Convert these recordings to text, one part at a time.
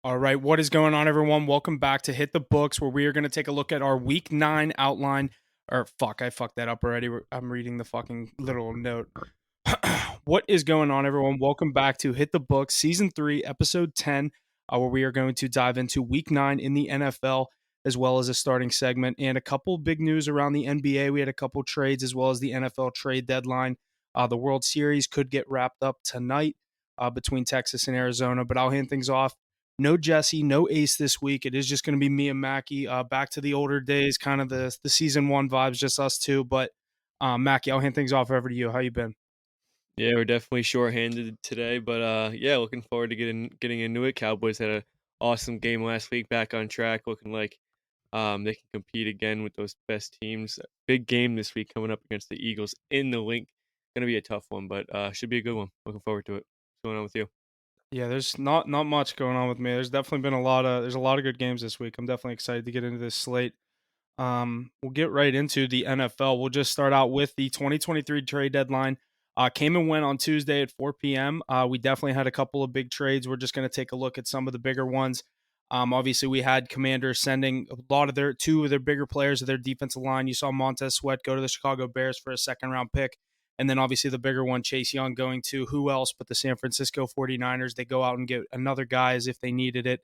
All right, what is going on, everyone? Welcome back to Hit the Books, where we are going to take a look at our Week 9 outline. Or, fuck, I fucked that up already. I'm reading the fucking little note. What is going on, everyone? Welcome back to Hit the Books, Season 3, Episode 10, where we are going to dive into Week 9 in the NFL, as well as a starting segment and a couple big news around the NBA. We had a couple trades, as well as the NFL trade deadline. The World Series could get wrapped up tonight between Texas and Arizona, but I'll hand things off. No Jesse, no Ace this week. It is just going to be me and Mackie. Back to the older days, kind of the season one vibes, just us two. But Mackie, I'll hand things off over to you. How you been? Yeah, we're definitely shorthanded today, but yeah, looking forward to getting into it. Cowboys had a awesome game last week, back on track, looking like they can compete again with those best teams. Big game this week coming up against the Eagles in the link. Gonna be a tough one, but should be a good one. Looking forward to it. What's going on with you? Yeah, there's not much going on with me. There's definitely been a lot of good games this week. I'm definitely excited to get into this slate. We'll get right into the NFL. We'll just start out with the 2023 trade deadline. Came and went on Tuesday at 4 p.m. We definitely had a couple of big trades. We're just going to take a look at some of the bigger ones. Obviously, we had Commanders sending a lot of two of their bigger players of their defensive line. You saw Montez Sweat go to the Chicago Bears for a second round pick. And then obviously the bigger one, Chase Young, going to who else but the San Francisco 49ers. They go out and get another guy as if they needed it.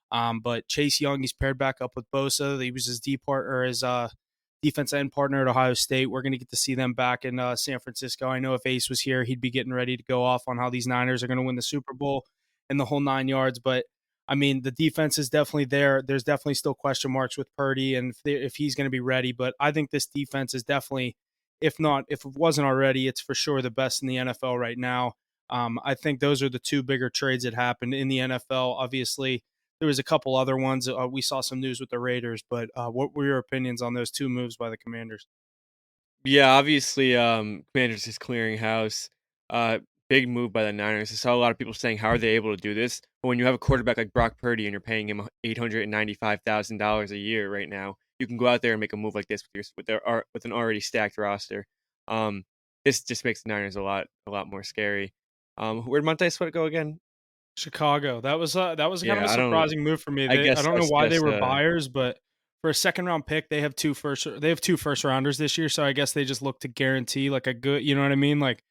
But Chase Young, he's paired back up with Bosa. He was his defense end partner at Ohio State. We're going to get to see them back in San Francisco. I know if Ace was here, he'd be getting ready to go off on how these Niners are going to win the Super Bowl and the whole 9 yards. But I mean, the defense is definitely there. There's definitely still question marks with Purdy and if he's going to be ready. But I think this defense is definitely, if it wasn't already, it's for sure the best in the NFL right now. I think those are the two bigger trades that happened in the NFL. Obviously, there was a couple other ones. We saw some news with the Raiders, but what were your opinions on those two moves by the Commanders? Yeah, obviously, Commanders is clearing house. Uh, Big move by the Niners. I saw a lot of people saying, "How are they able to do this?" But when you have a quarterback like Brock Purdy and you're paying him $895,000 a year right now, you can go out there and make a move like this with an already stacked roster. Um, this just makes the Niners a lot more scary. Where'd Montez Sweat go again? Chicago. That was kind of a Yeah, I don't. surprising move for me. I I guess don't know that's why they just were buyers, but for a second round pick, they have two first rounders this year. So I guess they just look to guarantee like a good, you know what I mean? Like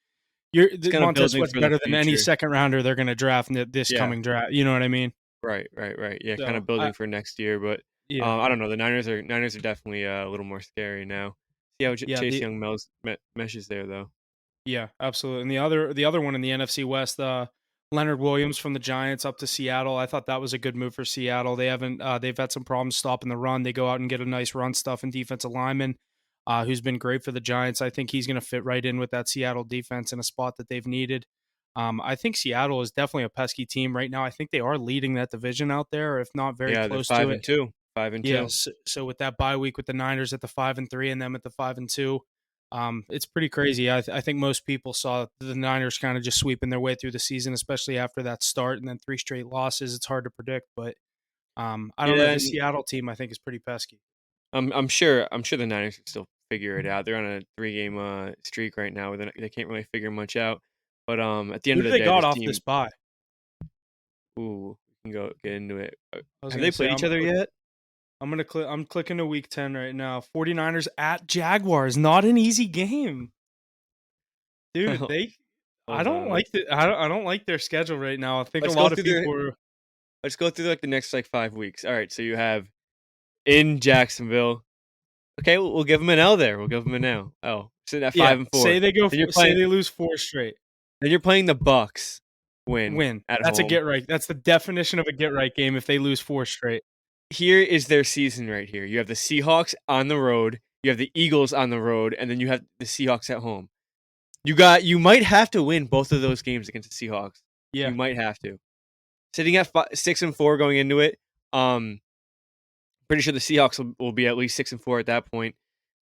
it's kind of Montez building Sweat's for the better than any future. second rounder they're going to draft in this Yeah. coming draft. You know what I mean? Right. Yeah, kind So of building for next year, but yeah, I don't know. The Niners are definitely a little more scary now. See how yeah. Chase Young meshes there, though. Yeah, absolutely. And the other one in the NFC West, Leonard Williams from the Giants up to Seattle. I thought that was a good move for Seattle. They've had some problems stopping the run. They go out and get a nice run stuff and defensive lineman, who's been great for the Giants. I think he's going to fit right in with that Seattle defense in a spot that they've needed. I think Seattle is definitely a pesky team right now. I think they are leading that division out there, if not very Yeah, they're close to five it. and two, 5-2. Yes. So with that bye week with the Niners at the 5-3 and them at the 5-2, it's pretty crazy. I think most people saw the Niners kind of just sweeping their way through the season, especially after that start and then three straight losses. It's hard to predict, but I don't know. Yeah, This and Seattle team, I think, is pretty pesky. I'm sure the Niners can still figure it out. They're on a 3-game streak right now. They can't really figure much out. But at the end Who of do the they day, got this off this team. bye? Ooh, we can go get into it. I was Have gonna they say played each other yet? I'm clicking to week 10 right now. 49ers at Jaguars. Not an easy game. Dude, I Hold don't on. like I don't like their schedule right now. I think a Let's go lot of through their. people are Let's go through like the next like 5 weeks. All right, so you have in Jacksonville. Okay, we'll give them an L there. We'll give them an L. Oh, sitting at yeah, 5-4. Then you're say playing. they lose four straight. Then you're playing the Bucks. Win Win. at That's a home. get right. That's the definition of a get right game if they lose four straight. Here is their season right here. You have the Seahawks on the road. You have the Eagles on the road, and then you have the Seahawks at home. You might have to win both of those games against the Seahawks. You Yeah. might have to. Sitting at 6-4 going into it. Pretty sure the Seahawks will be at least 6-4 at that point.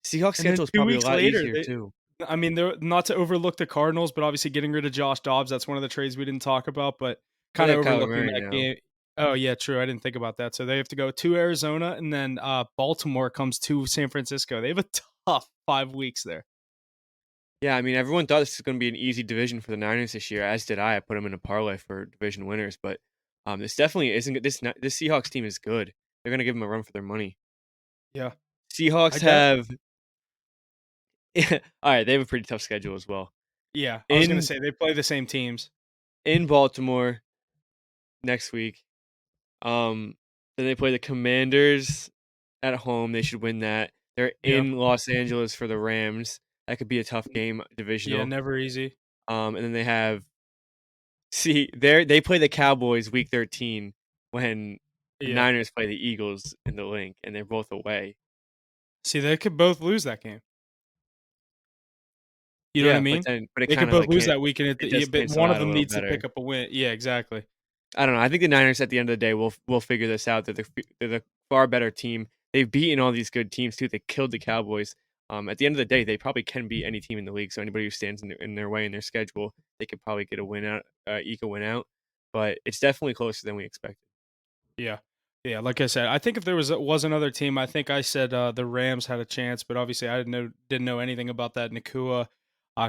Seahawks And then schedule is 2 probably a weeks lot later, easier too. they're not to overlook the Cardinals, but obviously getting rid of Josh Dobbs, that's one of the trades we didn't talk about, but But they kinda have Kyler overlooking Murray that now. game. Oh, yeah, true, I didn't think about that. So they have to go to Arizona, and then, Baltimore comes to San Francisco. They have a tough 5 weeks there. Yeah, I mean, everyone thought this was going to be an easy division for the Niners this year, as did I. I put them in a parlay for division winners, but This definitely isn't good. This Seahawks team is good. They're gonna give them a run for their money. Yeah. I Seahawks def have alright, they have a pretty tough schedule as well. Yeah, I was gonna In say they play the same teams. in Baltimore next week, um, then they play the Commanders at home, they should win that. They're Yeah. in Los Angeles for the Rams. That could be a tough game, Yeah, divisional. never easy. And then they play the Cowboys week 13 when the Yeah. Niners play the Eagles in the Link, and they're both away. See, they could both lose that game. You know what I Yeah, but mean? then but it They could kinda, both like, lose can't that weekend it yeah, does but cancel one of out a them little needs to better. pick up a win. Yeah, exactly. I don't know, I think the Niners at the end of the day will figure this out. They're the far better team. They've beaten all these good teams too. They killed the Cowboys. At the end of the day, they probably can beat any team in the league, so anybody who stands in their way in their schedule, they could probably get a win out eke a win out, but it's definitely closer than we expected. Yeah. Yeah, like I said, I think if there was another team, I think I said, the Rams had a chance, but obviously I didn't know anything about that Nakua,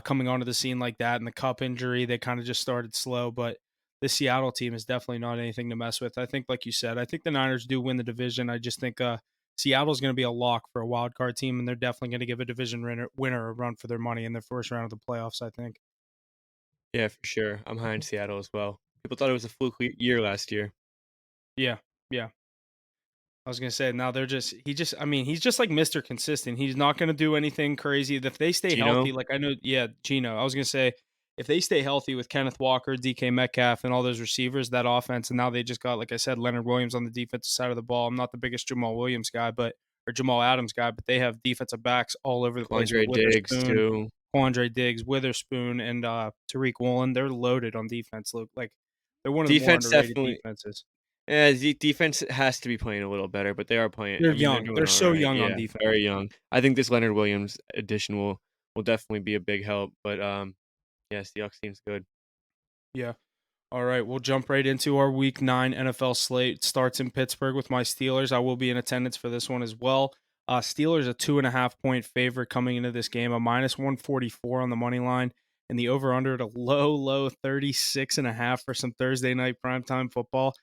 coming onto the scene like that and the cup injury, they kinda just started slow, but the Seattle team is definitely not anything to mess with. I think, like you said, I think the Niners do win the division. I just think, Seattle's gonna be a lock for a wild card team, and they're definitely gonna give a division winner a run for their money in their first round of the playoffs, I think. Yeah, for sure. I'm high in Seattle as well. People thought it was a fluke year last year. Yeah. Yeah. I was gonna say now I mean, he's just like Mr. Consistent. He's not gonna do anything crazy. If they stay Gino, healthy, like I know, yeah, Gino. I was gonna say if they stay healthy with Kenneth Walker, DK Metcalf, and all those receivers, that offense, and now they just got, like I said, Leonard Williams on the defensive side of the ball. I'm not the biggest Jamal Williams guy, or Jamal Adams guy, but they have defensive backs all over the place with Quandre Diggs Witherspoon, too. Quandre Diggs, Witherspoon, and Tariq Woolen. They're loaded on defense. Look like they're one of the more Defense underrated definitely defenses. yeah, defense has to be playing a little better, but they are playing. They're I mean, they're young. doing They're all so right. young on Yeah, defense. very young. I think this Leonard Williams addition will definitely be a big help. But yeah, Seahawks team's good. Yeah. All right, we'll jump right into our Week 9 NFL slate. Starts in Pittsburgh with my Steelers. I will be in attendance for this one as well. Steelers a 2.5 point favorite coming into this game, a minus 144 on the money line, and the over under at a low 36.5 for some Thursday night primetime football.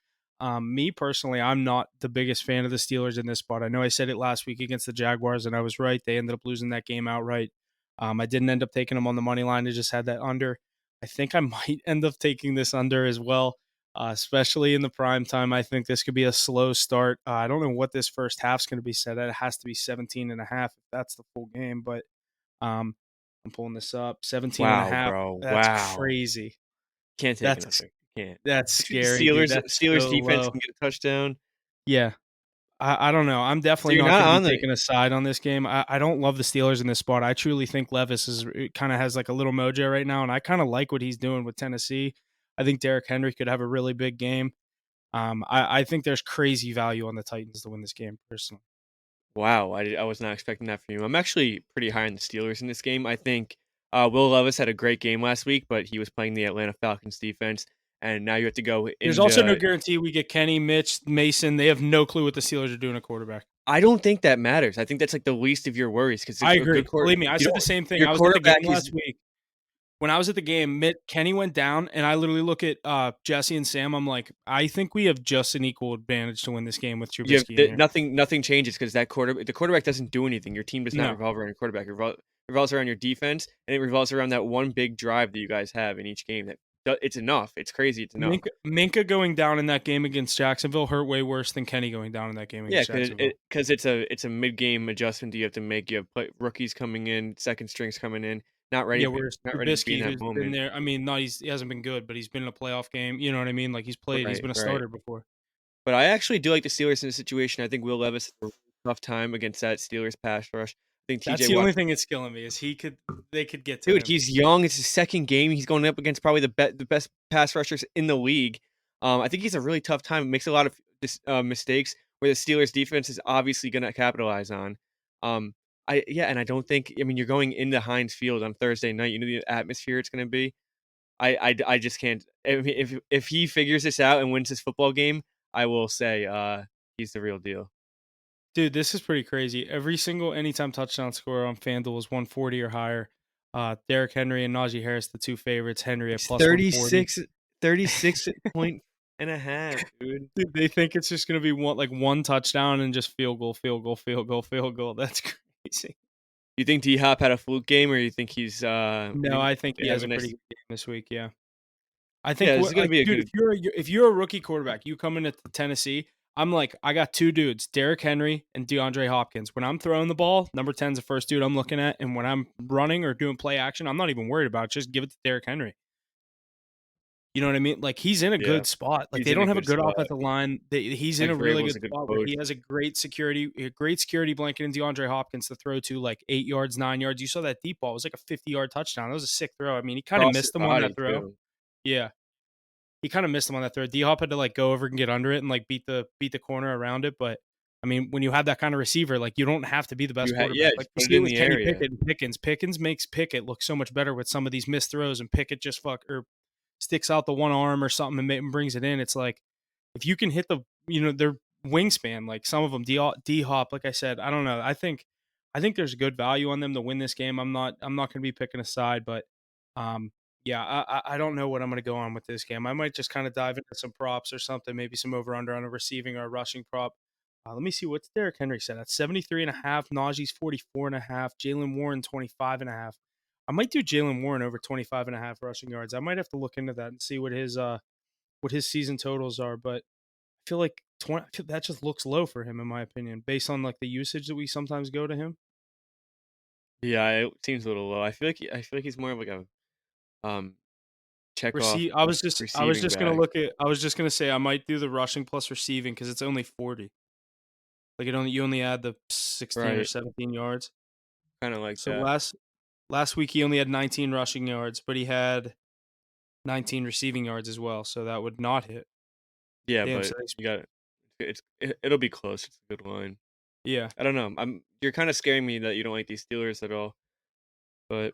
Me personally, I'm not the biggest fan of the Steelers in this spot. I know I said it last week against the Jaguars, and I was right. They ended up losing that game outright. I didn't end up taking them on the money line. I just had that under. I think I might end up taking this under as well, especially in the prime time. I think this could be a slow start. I don't know what this first half's going to be set at. It has to be 17 and a half if that's the full game, but um, I'm pulling this up. 17 and a Wow, half. bro. That's Wow. crazy. Can't take That's another. Can't. that's Especially the scary, dude. That's Steelers so defense low. can get a touchdown. Yeah. I don't know. I'm So definitely you're not not going to be on the taking a side on this game. I don't love the Steelers in this spot. I truly think Levis is kind of has like a little mojo right now, and I kind of like what he's doing with Tennessee. I think Derrick Henry could have a really big game. I think there's crazy value on the Titans to win this game personally. wow. I was not expecting that from you. I'm actually pretty high on the Steelers in this game. I think Will Levis had a great game last week, but he was playing the Atlanta Falcons defense, and now you have to go There's also no into guarantee we get Kenny, Mitch, Mason. They have no clue what the Steelers are doing at quarterback. I don't think that matters. I think that's, like, the least of your worries because I a good agree. quarter Believe me, I you said the don't same thing. your I was at the game quarterback is last week. When I was at the game, Kenny went down, and I literally look at Jesse and Sam. I'm like, I think we have just an equal advantage to win this game with you have Trubisky in here. nothing changes because the quarterback doesn't do anything. Your team does not No, revolve around your quarterback. It revolves around your defense, and it revolves around that one big drive that you guys have in each game that it's enough. It's crazy, it's enough. Minka going down in that game against Jacksonville hurt way worse than Kenny going down in that game Yeah, against Jacksonville. because it's a mid-game adjustment that you have to make. You have rookies coming in, second strings coming in, Yeah, whereas not ready to be in Trubisky, that who's been moment. there, I mean, not he hasn't been good, but he's been in a playoff game. You know what I mean? Like he's played, he's Right, been a right. starter before. But I actually do like the Steelers in this situation. I think Will Levis has a really tough time against that Steelers pass rush. I think That's TJ the Watt only thing that's killing me is they could get to dude, him. he's young. It's his second game. He's going up against probably the best pass rushers in the league. I think he's a really tough time. Makes a lot of mistakes where the Steelers defense is obviously going to capitalize on. Um, and I don't think. I mean, you're going into Heinz Field on Thursday night. You know the atmosphere it's going to be. I just can't. If he figures this out and wins this football game, I will say he's the real deal. Dude, this is pretty crazy. Every single anytime touchdown scorer on FanDuel is 140 or higher. Derrick Henry and Najee Harris, the two favorites. Henry at It's plus 140. 36.4. and a half, dude. Dude, they think it's just gonna be one touchdown and just field goal, field goal, field goal, field goal. That's crazy. You think D-Hop had a fluke game, or you No, think I think they he have has a a pretty nice. good game this week, yeah. I think Yeah, this is what gonna like, be a dude, good. if you're a rookie quarterback, you come into Tennessee, I'm like, I got 2 dudes, Derrick Henry and DeAndre Hopkins. When I'm throwing the ball, number 10's the first dude I'm looking at, and when I'm running or doing play action, I'm not even worried about it, just give it to Derrick Henry. You know what I mean? Like, he's in a Yeah, good spot. Like, he's they in a don't have a good good spot. offensive line. He's in Mike a really Vrabel's good a good spot where coach. he has a great security blanket in DeAndre Hopkins to throw to, like, 8 yards, 9 yards. You saw that deep ball. It was like a 50-yard touchdown. That was a sick throw. I mean, he kinda Cross his missed him on that body throw. too. Yeah. He kinda missed him on that throw. D-Hop had to, like, go over and get under it and, like, beat the corner around it, but, I mean, when you have that kinda receiver, like, you don't have to be the best Yeah, quarterback. Like, just we put it see it in with the Kenny area. Pickett and Pickens. Pickens makes Pickett look so much better with some of these missed throws, and Pickett just sticks out the one arm or something and brings it in. It's like, if you can hit their wingspan, like some of them, D-Hop, like I said, I don't know. I think there's good value on them to win this game. I'm not going to be picking a side, but um, yeah, I don't know what I'm going to go on with this game. I might just kind of dive into some props or something, maybe some over under on a receiving or a rushing prop. Let me see what's Derrick Henry said at 73.5, Najee's 44.5, Jalen Warren 25.5. I might do Jalen Warren over 25.5 rushing yards. I might have to look into that and see what his season totals are, but I feel like 20 that just looks low for him in my opinion, based on like the usage that we sometimes go to him. Yeah, it seems a little low. I feel like he's more of like a um check off Receive receiving back, I was just gonna say I might do the rushing plus receiving because it's only 40. Like you only add the 16 or right? 17 yards. Kind of like So that. last week he only had 19 rushing yards, but he had 19 receiving yards as well. So that would not hit. Yeah, Damn, but so you got it'll be close. It's a good line. yeah. I don't know. You're kind of scaring me that you don't like these Steelers at all, but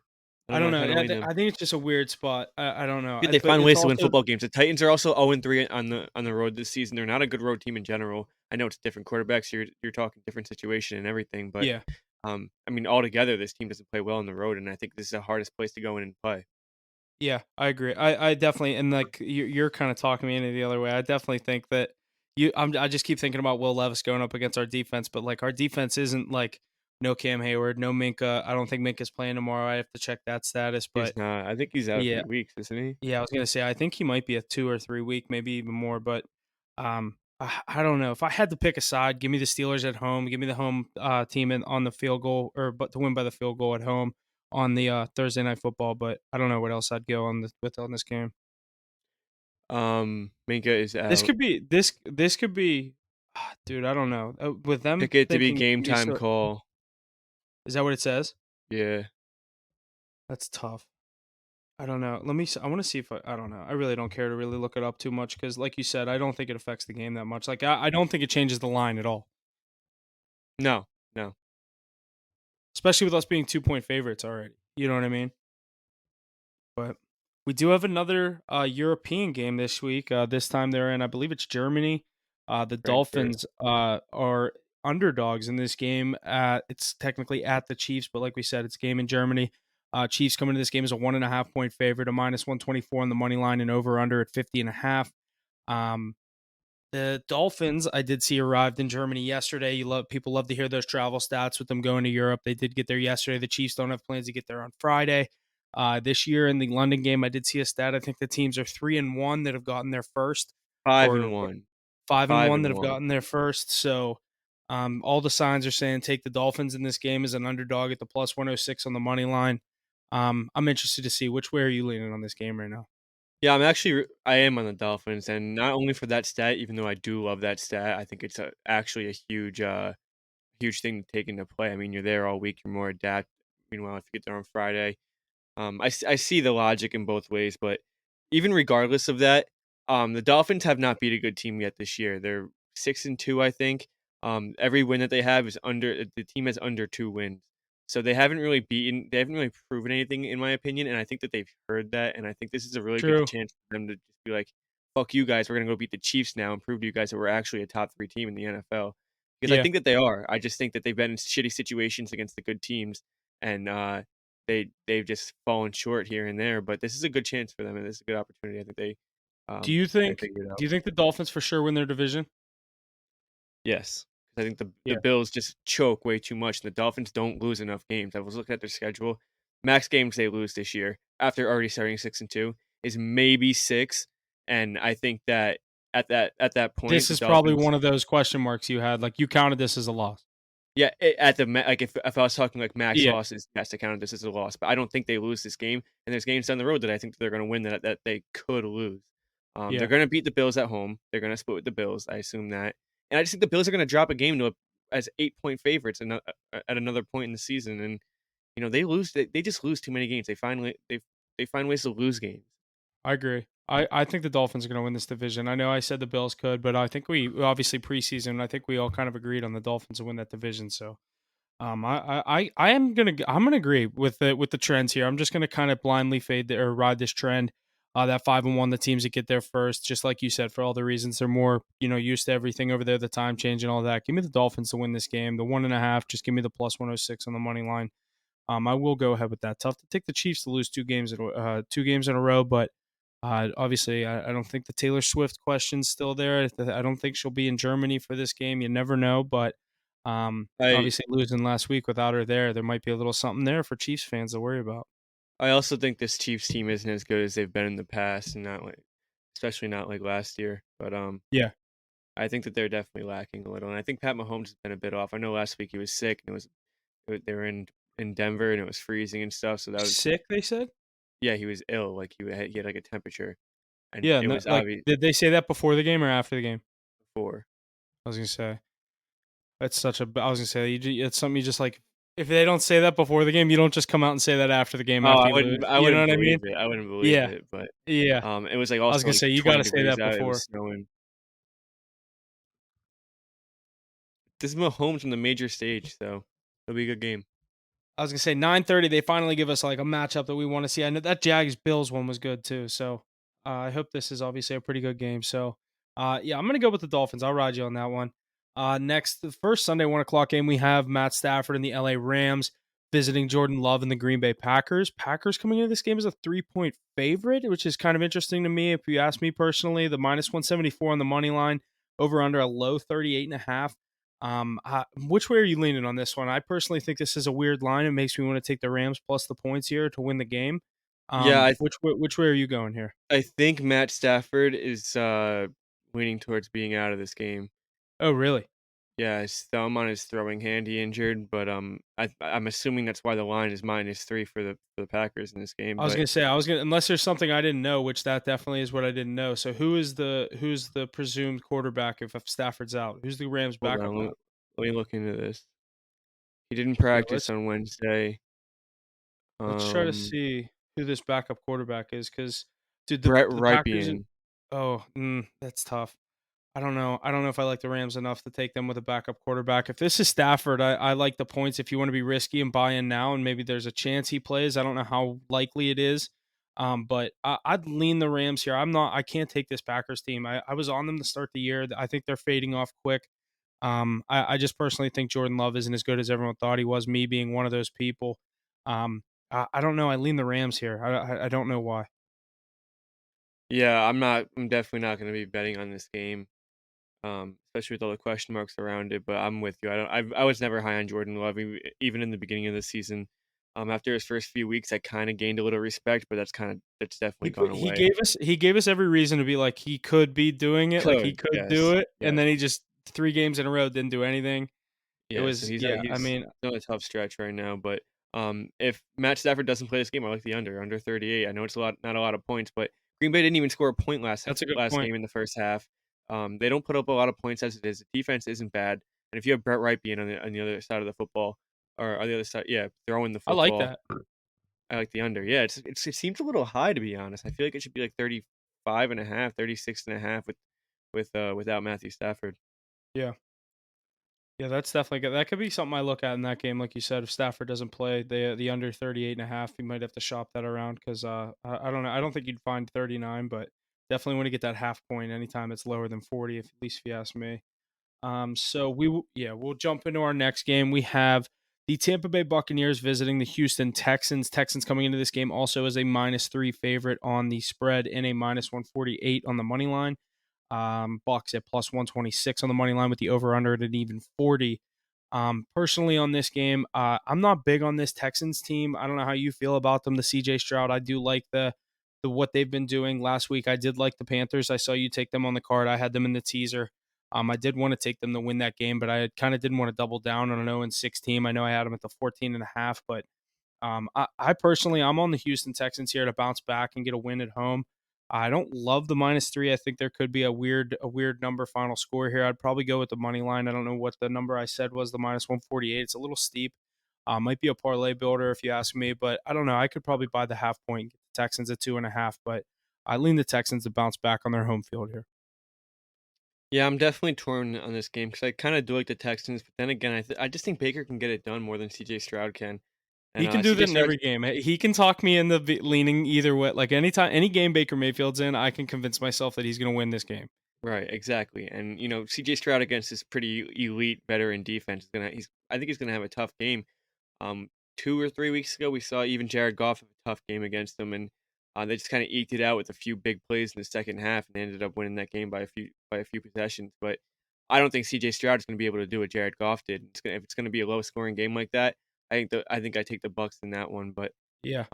I I don't know. don't I know. kind of lean them. I think it's just a weird spot. I don't know. They But find it's ways to win also football games. The Titans are also 0-3 on the road this season. They're not a good road team in general. I know it's different quarterbacks. You're talking different situation and everything, but yeah. I mean, altogether, this team doesn't play well on the road, and I think this is the hardest place to go in and play. Yeah, I agree. I definitely and like you're kind of talking me into the other way. I definitely think that I just keep thinking about Will Levis going up against our defense, but like our defense isn't like no Cam Hayward, no Minka. I don't think Minka's playing tomorrow. I have to check that status, He's but not. I think he's out a yeah, few weeks, isn't he? yeah, I was gonna say I think he might be a 2 or 3 week, maybe even more. But I don't know if I had to pick a side. Give me the Steelers at home. Give me the home team on the field goal or but to win by the field goal at home on the Thursday night football. But I don't know what else I'd go on this game. Minka is This out. could be this could be, dude. I don't know. With them Pick it to be thinking game these time are, call. is that what it says? Yeah. That's tough. I don't know. I want to see if I don't know. I really don't care to really look it up too much because, like you said, I don't think it affects the game that much. Like I don't think it changes the line at all, No. No. especially with us being 2 point favorites already. You know what I mean? But we do have another European game this week. This time they're in, I believe it's Germany. The Frankfurt. Dolphins are underdogs in this game. It's technically at the Chiefs, but like we said, it's a game in Germany. Chiefs coming to this game as a 1.5 point favorite, a -124 on the money line, and over under at 50.5. Um, the Dolphins, I did see arrived in Germany yesterday. People love to hear those travel stats with them going to Europe. They did get there yesterday. The Chiefs don't have plans to get there on Friday. This year in the London game, I did see a stat. I think the teams are 3-1 that have gotten there first, Five or and one. five and Five one and that have one. gotten there first. So all the signs are saying take the Dolphins in this game as an underdog at the +106 on the money line. I'm interested to see which way are you leaning on this game right now. Yeah, I am on the Dolphins, and not only for that stat, even though I do love that stat, I think it's actually a huge thing to take into play. I mean, you're there all week, you're more adapt. Meanwhile, if you get there on Friday, I see the logic in both ways, but even regardless of that, the Dolphins have not beat a good team yet this year. They're 6-2, I think. Every win that they have is under the team has under 2 wins. So they haven't really proven anything in my opinion, and I think that they've heard that, and I think this is a really good True, chance for them to just be like, "Fuck you guys, we're gonna go beat the Chiefs now and prove to you guys that we're actually a top 3 team in the NFL." Because I yeah. think that they are. I just think that they've been in shitty situations against the good teams, and they've just fallen short here and there, but this is a good chance for them, and this is a good opportunity. I think Do you They think figured it do out. you think the Dolphins for sure win their division? Yes. I think the Yeah. Bills just choke way too much, and the Dolphins don't lose enough games. I was looking at their schedule. Max games they lose this year, after already starting 6-2, is maybe 6, and I think that at that point, This the is probably Dolphins. one of those question marks you had, like, you counted this as a loss. Yeah, at the like, if I was talking, like, max Yeah, losses, yes, I counted this as a loss, but I don't think they lose this game, and there's games down the road that I think they're gonna win that they could lose. They're yeah, gonna beat the Bills at home. They're gonna split with the Bills, I assume that, and I just think the Bills are gonna drop a game to a as 8-point favorites at another point in the season, and, they just lose too many games. They find ways to lose games. I agree. I think the Dolphins are gonna win this division. I know I said the Bills could, but I think we obviously preseason, I think we all kind of agreed on the Dolphins to win that division, so, I'm gonna agree with the trends here. I'm just gonna kind of blindly fade the, or ride this trend. That 5-1, the teams that get there first, just like you said, for all the reasons they're more used to everything over there, the time change and all that. Give me the Dolphins to win this game. The 1.5, just give me the plus 106 on the money line. I will go ahead with that. Tough to take the Chiefs to lose 2 games in a row, but obviously, I don't think the Taylor Swift question's still there. I don't think she'll be in Germany for this game. You never know, but I obviously losing last week without her there might be a little something there for Chiefs fans to worry about. I also think this Chiefs team isn't as good as they've been in the past, and not like especially not like last year, but, Yeah, I think that they're definitely lacking a little, and I think Pat Mahomes has been a bit off. I know last week he was sick, and they were in Denver, and it was freezing and stuff, so that was. sick. They said. Yeah, he was ill, like, he had, like, a temperature, and Yeah, it no, was like obvious did they say that before the game or after the game? before. I was gonna say that's such a. I was gonna say it's something you just like. If they don't say that before the game, you don't just come out and say that after the game Oh, after I you wouldn't lose. I You know wouldn't what I believe mean? it, I wouldn't believe Yeah, it, but, yeah. it was, like, I was also, gonna like, say you 20 gotta say degrees that out, it was before. snowing. This is Mahomes from the major stage, so it'll be a good game. I was gonna say 9:30. They finally give us like a matchup that we want to see. I know that Jags Bills one was good too. So I hope this is obviously a pretty good game. So yeah, I'm gonna go with the Dolphins. I'll ride you on that one. Next, the first Sunday 1 o'clock game, we have Matt Stafford and the LA Rams visiting Jordan Love and the Green Bay Packers. Packers coming into this game as a 3-point favorite, which is kind of interesting to me. If you ask me personally, the minus 174 on the money line, over under a low 38.5. Which way are you leaning on this one? I personally think this is a weird line. It makes me want to take the Rams plus the points here to win the game. Yeah, Which way are you going here? I think Matt Stafford is, leaning towards being out of this game. Oh, really? Yeah, his thumb on his throwing hand, he injured, but, I'm assuming that's why the line is -3 for the Packers in this game, I was but gonna say unless there's something I didn't know, which that definitely is what I didn't know. So who's the presumed quarterback if Stafford's out? Who's the Rams hold backup on, now? let me look into this. He didn't Yeah, practice let's on Wednesday. let's try to Um, see who this backup quarterback is, because dude, Brett the Packers. Rypien. That's tough. I don't know. I don't know if I like the Rams enough to take them with a backup quarterback. If this is Stafford, I like the points if you want to be risky and buy in now, and maybe there's a chance he plays. I don't know how likely it is, but I'd lean the Rams here. I can't take this Packers team. I was on them to start the year. I think they're fading off quick. I just personally think Jordan Love isn't as good as everyone thought he was. Me being one of those people. I don't know. I lean the Rams here. I don't know why. Yeah, I'm definitely not gonna be betting on this game, especially with all the question marks around it, but I'm with you. I was never high on Jordan Love, even in the beginning of the season. After his first few weeks, I kinda gained a little respect, but that's definitely gone away. He gave us every reason to be like he could be doing it, like he Could, could do yes, it, and yes. then he just 3 games in a row didn't do anything. It Yeah, so was he's, yeah, I mean, on a tough stretch right now, but, if Matt Stafford doesn't play this game, I like the under 38. I know it's not a lot of points, but Green Bay didn't even score a point that's a good last point. game in the first half. They don't put up a lot of points as it is. The defense isn't bad, and if you have Brett Rypien on the other side of the football, or on the other side, yeah, throwing the I like football, that. I like the under. Yeah, it seems a little high, to be honest. I feel like it should be like 35.5, 36.5 without Matthew Stafford. Yeah. Yeah, that's definitely good. That could be something I look at in that game, like you said. If Stafford doesn't play, the under 38.5, you might have to shop that around because I don't know. I don't think you'd find 39, but definitely want to get that half point anytime it's lower than 40, if at least if you ask me. So yeah, we'll jump into our next game. We have The Tampa Bay Buccaneers visiting the Houston Texans. Texans coming into this game also as a -3 favorite on the spread and a -148 on the money line. Bucks at +126 on the money line with the over/under at an even 40. Personally, on this game, I'm not big on this Texans team. I don't know how you feel about them. The CJ Stroud, I do like the what they've been doing. Last week, I did like the Panthers. I saw you take them on the card. I had them in the teaser. I did want to take them to win that game, but I kind of didn't want to double down on an 0-6 team. I know I had them at the 14.5, but I personally, I'm on the Houston Texans here to bounce back and get a win at home. I don't love the -3. I think there could be a weird number final score here. I'd probably go with the money line. I don't know what the number I said was, the -148. It's a little steep. Might be a parlay builder if you ask me, but I don't know. I could probably buy the half point, get the Texans at 2.5, but I lean the Texans to bounce back on their home field here. Yeah, I'm definitely torn on this game because I kind of do like the Texans, but then again, I just think Baker can get it done more than CJ Stroud can. And He can do CJ that in Stroud, every game. He can talk me into leaning either way. Like anytime, any game Baker Mayfield's in, I can convince myself that he's going to win this game. right, exactly. And CJ Stroud against this pretty elite veteran defense is I think he's gonna have a tough game. 2 or 3 weeks ago, we saw even Jared Goff have a tough game against them, and they just kind of eked it out with a few big plays in the second half, and they ended up winning that game by a few possessions. But I don't think CJ Stroud is going to be able to do what Jared Goff did. If it's going to be a low scoring game like that, I think I take the Bucks in that one. But Yeah.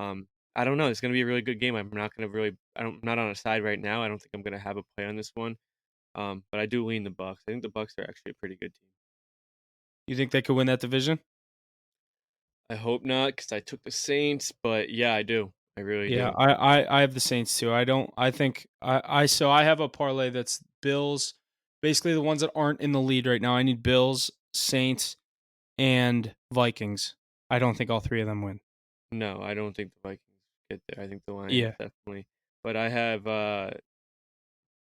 I don't know. It's going to be a really good game. I'm not going to really. I'm not on a side right now. I don't think I'm going to have a play on this one. But I do lean the Bucks. I think the Bucks are actually a pretty good team. You think they could win that division? I hope not, because I took the Saints, but yeah, I do. I really Yeah, do. I have the Saints too. I don't. I think I have a parlay that's Bills, basically the ones that aren't in the lead right now. I need Bills, Saints, and Vikings. I don't think all three of them win. No, I don't think the Vikings get there. I think the Lions Yeah. definitely. But I have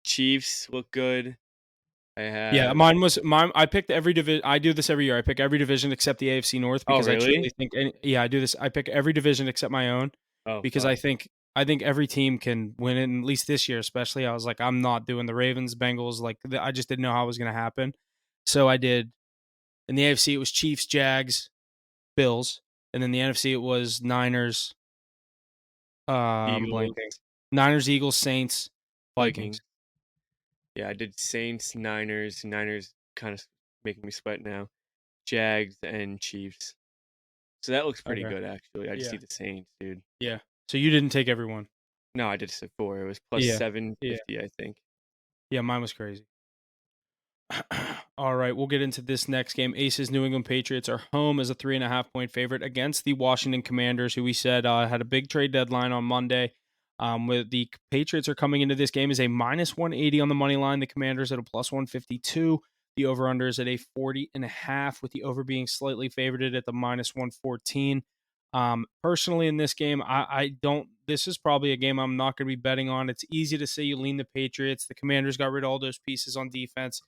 Chiefs look good. I Yeah, have mine. I picked every division. I do this every year. I pick every division except the AFC North Oh, because I truly really? think. Yeah, I do this. I pick every division except my own Oh, because fuck. I think every team can win it. And at least this year, especially, I was like, I'm not doing the Ravens, Bengals. Like, I just didn't know how it was going to happen. So I did. In the AFC, it was Chiefs, Jags, Bills, and then the NFC, it was Niners. I'm blanking. Eagles, Niners, Eagles, Saints, Vikings. Vikings. Yeah, I did Saints, Niners. Niners kind of making me sweat now. Jags and Chiefs. So that looks pretty Okay. good, actually. I just Yeah. need the Saints, dude. Yeah. So you didn't take everyone. No, I did say four. It was plus Yeah. Yeah. 750, I think. Yeah. Mine was crazy. All right, we'll get into this next game. Aces New England Patriots are home as a 3.5 point favorite against the Washington Commanders, who we said had a big trade deadline on Monday. With the Patriots are coming into this game as a -180 on the money line. The Commanders at a +152. The over/under is at a 40.5, with the over being slightly favored at the -114. Personally, in this game, I don't. This is probably a game I'm not going to be betting on. It's easy to say you lean the Patriots. The Commanders got rid of all those pieces on defense.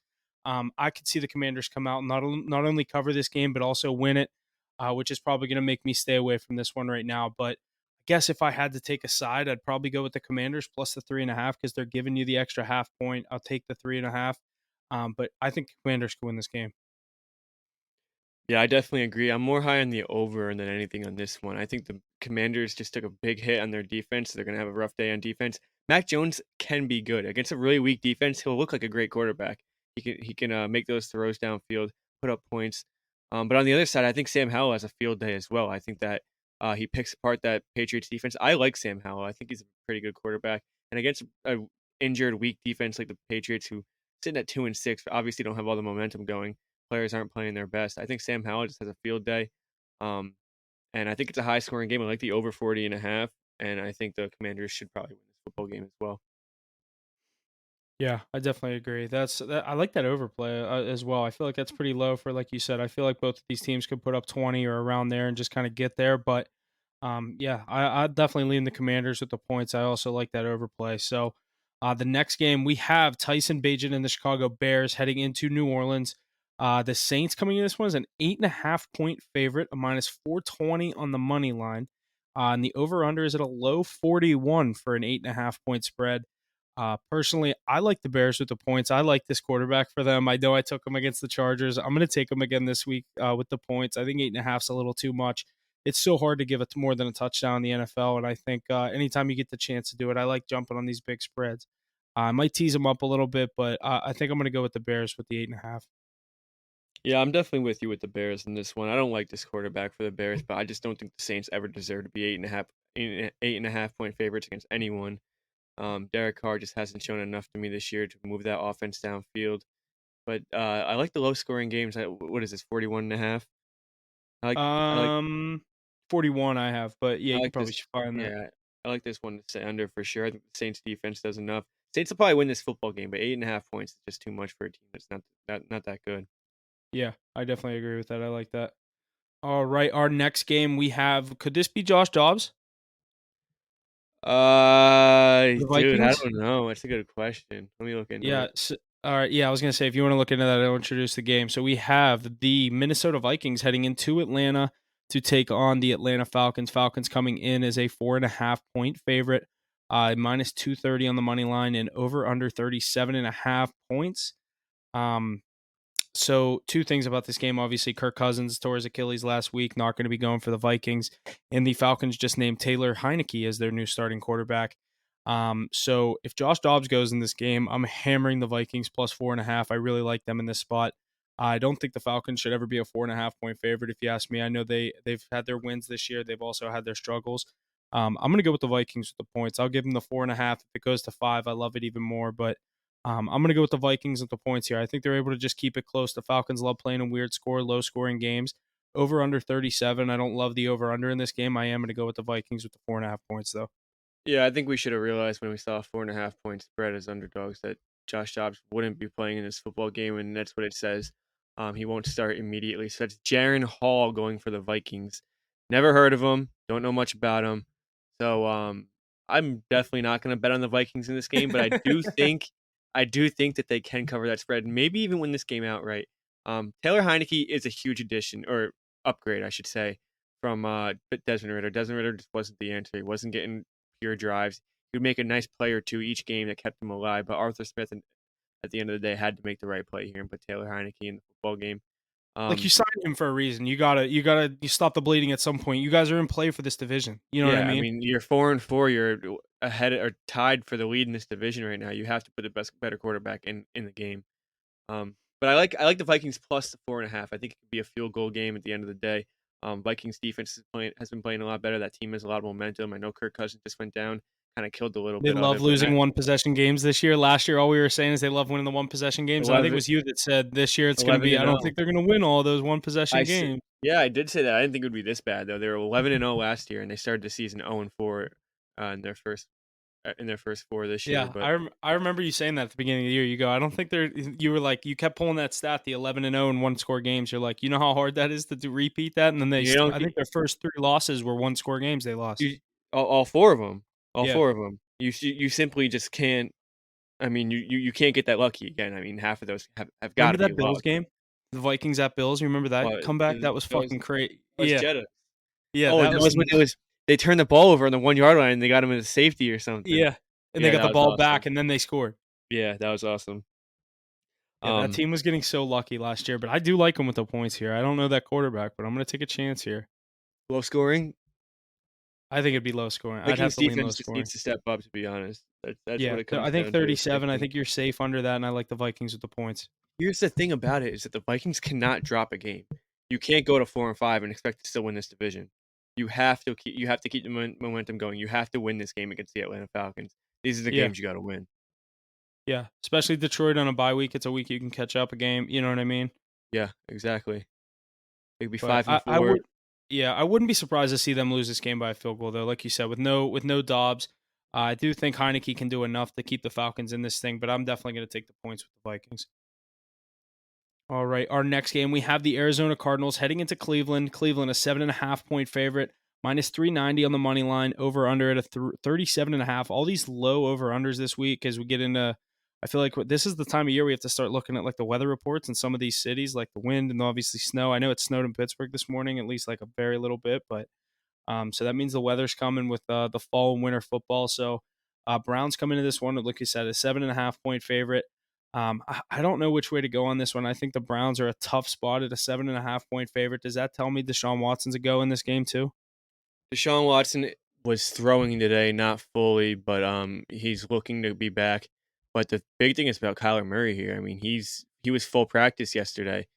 I could see the Commanders come out and not only cover this game but also win it, which is probably going to make me stay away from this one right now. But I guess if I had to take a side, I'd probably go with the Commanders plus the 3.5 because they're giving you the extra half point. I'll take the 3.5, but I think the Commanders can win this game. Yeah, I definitely agree. I'm more high on the over than anything on this one. I think the Commanders just took a big hit on their defense. So they're going to have a rough day on defense. Mac Jones can be good against a really weak defense. He'll look like a great quarterback. He can make those throws downfield, put up points. But on the other side, I think Sam Howell has a field day as well. I think that he picks apart that Patriots defense. I like Sam Howell. I think he's a pretty good quarterback. And against a injured, weak defense like the Patriots, who sitting at 2-6, obviously don't have all the momentum going, players aren't playing their best. I think Sam Howell just has a field day. Um, and I think it's a high scoring game. I like the over 40.5. And I think the Commanders should probably win this football game as well. Yeah, I definitely agree. I like that overplay as well. I feel like that's pretty low for, like you said. I feel like both of these teams could put up 20 or around there and just kind of get there. But yeah, I definitely lean the Commanders with the points. I also like that overplay. So the next game we have Tyson Bagent and the Chicago Bears heading into New Orleans. The Saints coming in this one is an 8.5 point favorite, a -420 on the money line. And the over under is at a low 41 for an 8.5 point spread. Personally, I like the Bears with the points. I like this quarterback for them. I know I took them against the Chargers. I'm going to take them again this week with the points. I think 8.5 is a little too much. It's so hard to give it more than a touchdown in the NFL, and I think anytime you get the chance to do it, I like jumping on these big spreads. I might tease them up a little bit, but I think I'm going to go with the Bears with the 8.5. Yeah, I'm definitely with you with the Bears in this one. I don't like this quarterback for the Bears, but I just don't think the Saints ever deserve to be 8.5 point favorites against anyone. Derek Carr just hasn't shown enough to me this year to move that offense downfield. But I like the low scoring games. What is this, 41.5? I like I like 41 I have, but yeah, I you like probably this. should find that. Yeah, I like this one to stay under for sure. I think the Saints defense does enough. Saints will probably win this football game, but 8.5 points is just too much for a team that's not that good. Yeah, I definitely agree with that. I like that. All right, our next game we have. Could this be Josh Dobbs for the Dude, I Vikings? don't know. That's a good question. Let me look into Yeah. it. All right. Yeah, I was gonna say if you want to look into that, I'll introduce the game. So we have the Minnesota Vikings heading into Atlanta to take on the Atlanta Falcons. Falcons coming in as a 4.5 point favorite, minus 230 on the money line, and over under 37.5 points. Um, So, two things about this game. Obviously, Kirk Cousins tore his Achilles last week, not going to be going for the Vikings. And the Falcons just named Taylor Heineke as their new starting quarterback. So, if Josh Dobbs goes in this game, I'm hammering the Vikings plus 4.5. I really like them in this spot. I don't think the Falcons should ever be a 4.5 point favorite, if you ask me. I know they've had their wins this year. They've also had their struggles. I'm going to go with the Vikings with the points. I'll give them the 4.5. If it goes to 5, I love it even more. But I'm going to go with the Vikings with the points here. I think they're able to just keep it close. The Falcons love playing a weird score, low scoring games. Over under 37. I don't love the over under in this game. I am going to go with the Vikings with the 4.5 points, though. Yeah, I think we should have realized when we saw a 4.5 point spread as underdogs that Josh Dobbs wouldn't be playing in this football game, and that's what it says. He won't start immediately. So that's Jaron Hall going for the Vikings. Never heard of him. Don't know much about him. So I'm definitely not going to bet on the Vikings in this game, but I do think that they can cover that spread, maybe even win this game outright. Taylor Heineke is a huge addition or upgrade, I should say, from Desmond Ritter. Desmond Ritter just wasn't the answer. He wasn't getting pure drives. He would make a nice play or two each game that kept him alive. But Arthur Smith, at the end of the day, had to make the right play here and put Taylor Heineke in the football game. Like, you Um, signed him for a reason. You stop the bleeding at some point. You guys are in play for this division. You know what I yeah, I mean? mean, you're 4-4. You're ahead or tied for the lead in this division right now. You have to put the better quarterback in the game. But I like the Vikings plus the 4.5. I think it could be a field goal game at the end of the day. Vikings defense has been playing a lot better. That team has a lot of momentum. I know Kirk Cousins just went down, kind of killed a little They bit of love it, but losing one possession games this year. Last year, all we were saying is they love winning the one possession games. And I think it 11, was you that said this year it's going to 11 be, and I don't 0. think they're going to win all those one I possession s- games. yeah, I did say that. I didn't think it would be this bad though. They were 11-0 last year, and they started the season 0-4 in their first four this year. Yeah, But I remember you saying that at the beginning of the year. You go, I don't think they're. You were like, you kept pulling that stat, the 11-0 and one score games. You're like, you know how hard that is to repeat that, and then you don't I get think their first three losses were one score games they lost. you all four of them, all Yeah, four of them. You simply just can't. I mean, you can't get that lucky again. I mean, half of those have got remember to be that Bills luck. game, the Vikings at Bills. You remember that But comeback? That was that was fucking crazy. that was Yeah, Jetta. yeah, Oh, that that was was when it was they turned the ball over on the 1 yard line. And they got him into safety or something. yeah, and they Yeah, got that the was ball back, awesome. and then they scored. Yeah, that was awesome. Yeah, that Um, team was getting so lucky last year, but I do like them with the points here. I don't know that quarterback, but I'm going to take a chance here. Low scoring. I think it'd be low scoring. I'd have Vikings to lean low defense just scoring. needs to step up. To be honest, that's Yeah, what it so comes I think down to. 37. I think you're safe under that, and I like the Vikings with the points. Here's the thing about it is that the Vikings cannot drop a game. You can't go to 4-5 and expect to still win this division. You have to keep the momentum going. You have to win this game against the Atlanta Falcons. These are the Yeah, games you got to win. yeah. Especially Detroit on a bye week. It's a week you can catch up a game. You know what I mean? Yeah, exactly. It could be But five I, and I four. would, yeah, I wouldn't be surprised to see them lose this game by a field goal, though. Like you said, with no Dobbs, I do think Heineke can do enough to keep the Falcons in this thing. But I'm definitely going to take the points with the Vikings. All right, our next game, we have the Arizona Cardinals heading into Cleveland. Cleveland, a 7.5 point favorite, minus 390 on the money line, over under at a 37.5. All these low over unders this week as we get into. I feel like this is the time of year we have to start looking at like the weather reports in some of these cities, like the wind and obviously snow. I know it snowed in Pittsburgh this morning, at least like a very little bit, but so that means the weather's coming with the fall and winter football. So Browns come into this one, like you said, a 7.5 point favorite. I don't know which way to go on this one. I think the Browns are a tough spot at a 7.5 point favorite. Does that tell me Deshaun Watson's a go in this game too? Deshaun Watson was throwing today, not fully, but he's looking to be back. But the big thing is about Kyler Murray here. I mean, he was full practice yesterday.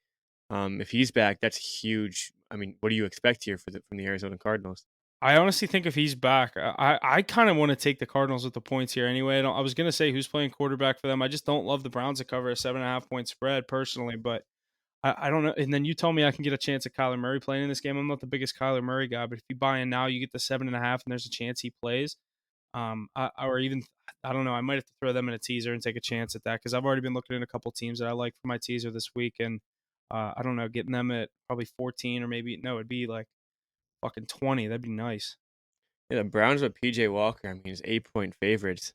If he's back, that's huge. I mean, what do you expect here from the Arizona Cardinals? I honestly think if he's back, I kind of want to take the Cardinals with the points here anyway. I was gonna say who's playing quarterback for them. I just don't love the Browns to cover a 7.5 point spread personally, but I don't know. And then you told me I can get a chance at Kyler Murray playing in this game. I'm not the biggest Kyler Murray guy, but if you buy in now, you get the 7.5, and there's a chance he plays. Or even I don't know. I might have to throw them in a teaser and take a chance at that because I've already been looking at a couple teams that I like for my teaser this week, and I don't know, getting them at probably 14 or maybe no, it'd be like fucking 20. That'd be nice. Yeah, the Browns with PJ Walker. I mean, he's 8 point favorites.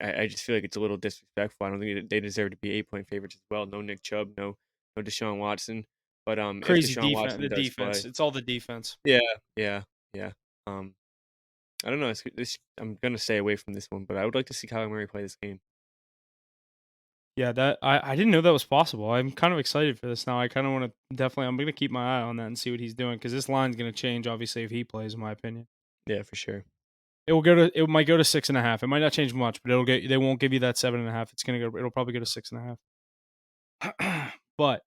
I just feel like it's a little disrespectful. I don't think they deserve to be 8 point favorites as well. No Nick Chubb, no Deshaun Watson. But if Crazy Deshaun defense. Watson The does defense. play, It's all the defense. yeah, yeah, yeah. Um, I don't know. I'm gonna stay away from this one, but I would like to see Kyler Murray play this game. Yeah, that I didn't know that was possible. I'm kind of excited for this now. I kind of want to definitely. I'm gonna keep my eye on that and see what he's doing because this line's gonna change obviously if he plays, in my opinion. Yeah, for sure. It might go to 6.5. It might not change much, but they won't give you that 7.5. It'll probably go to 6.5. But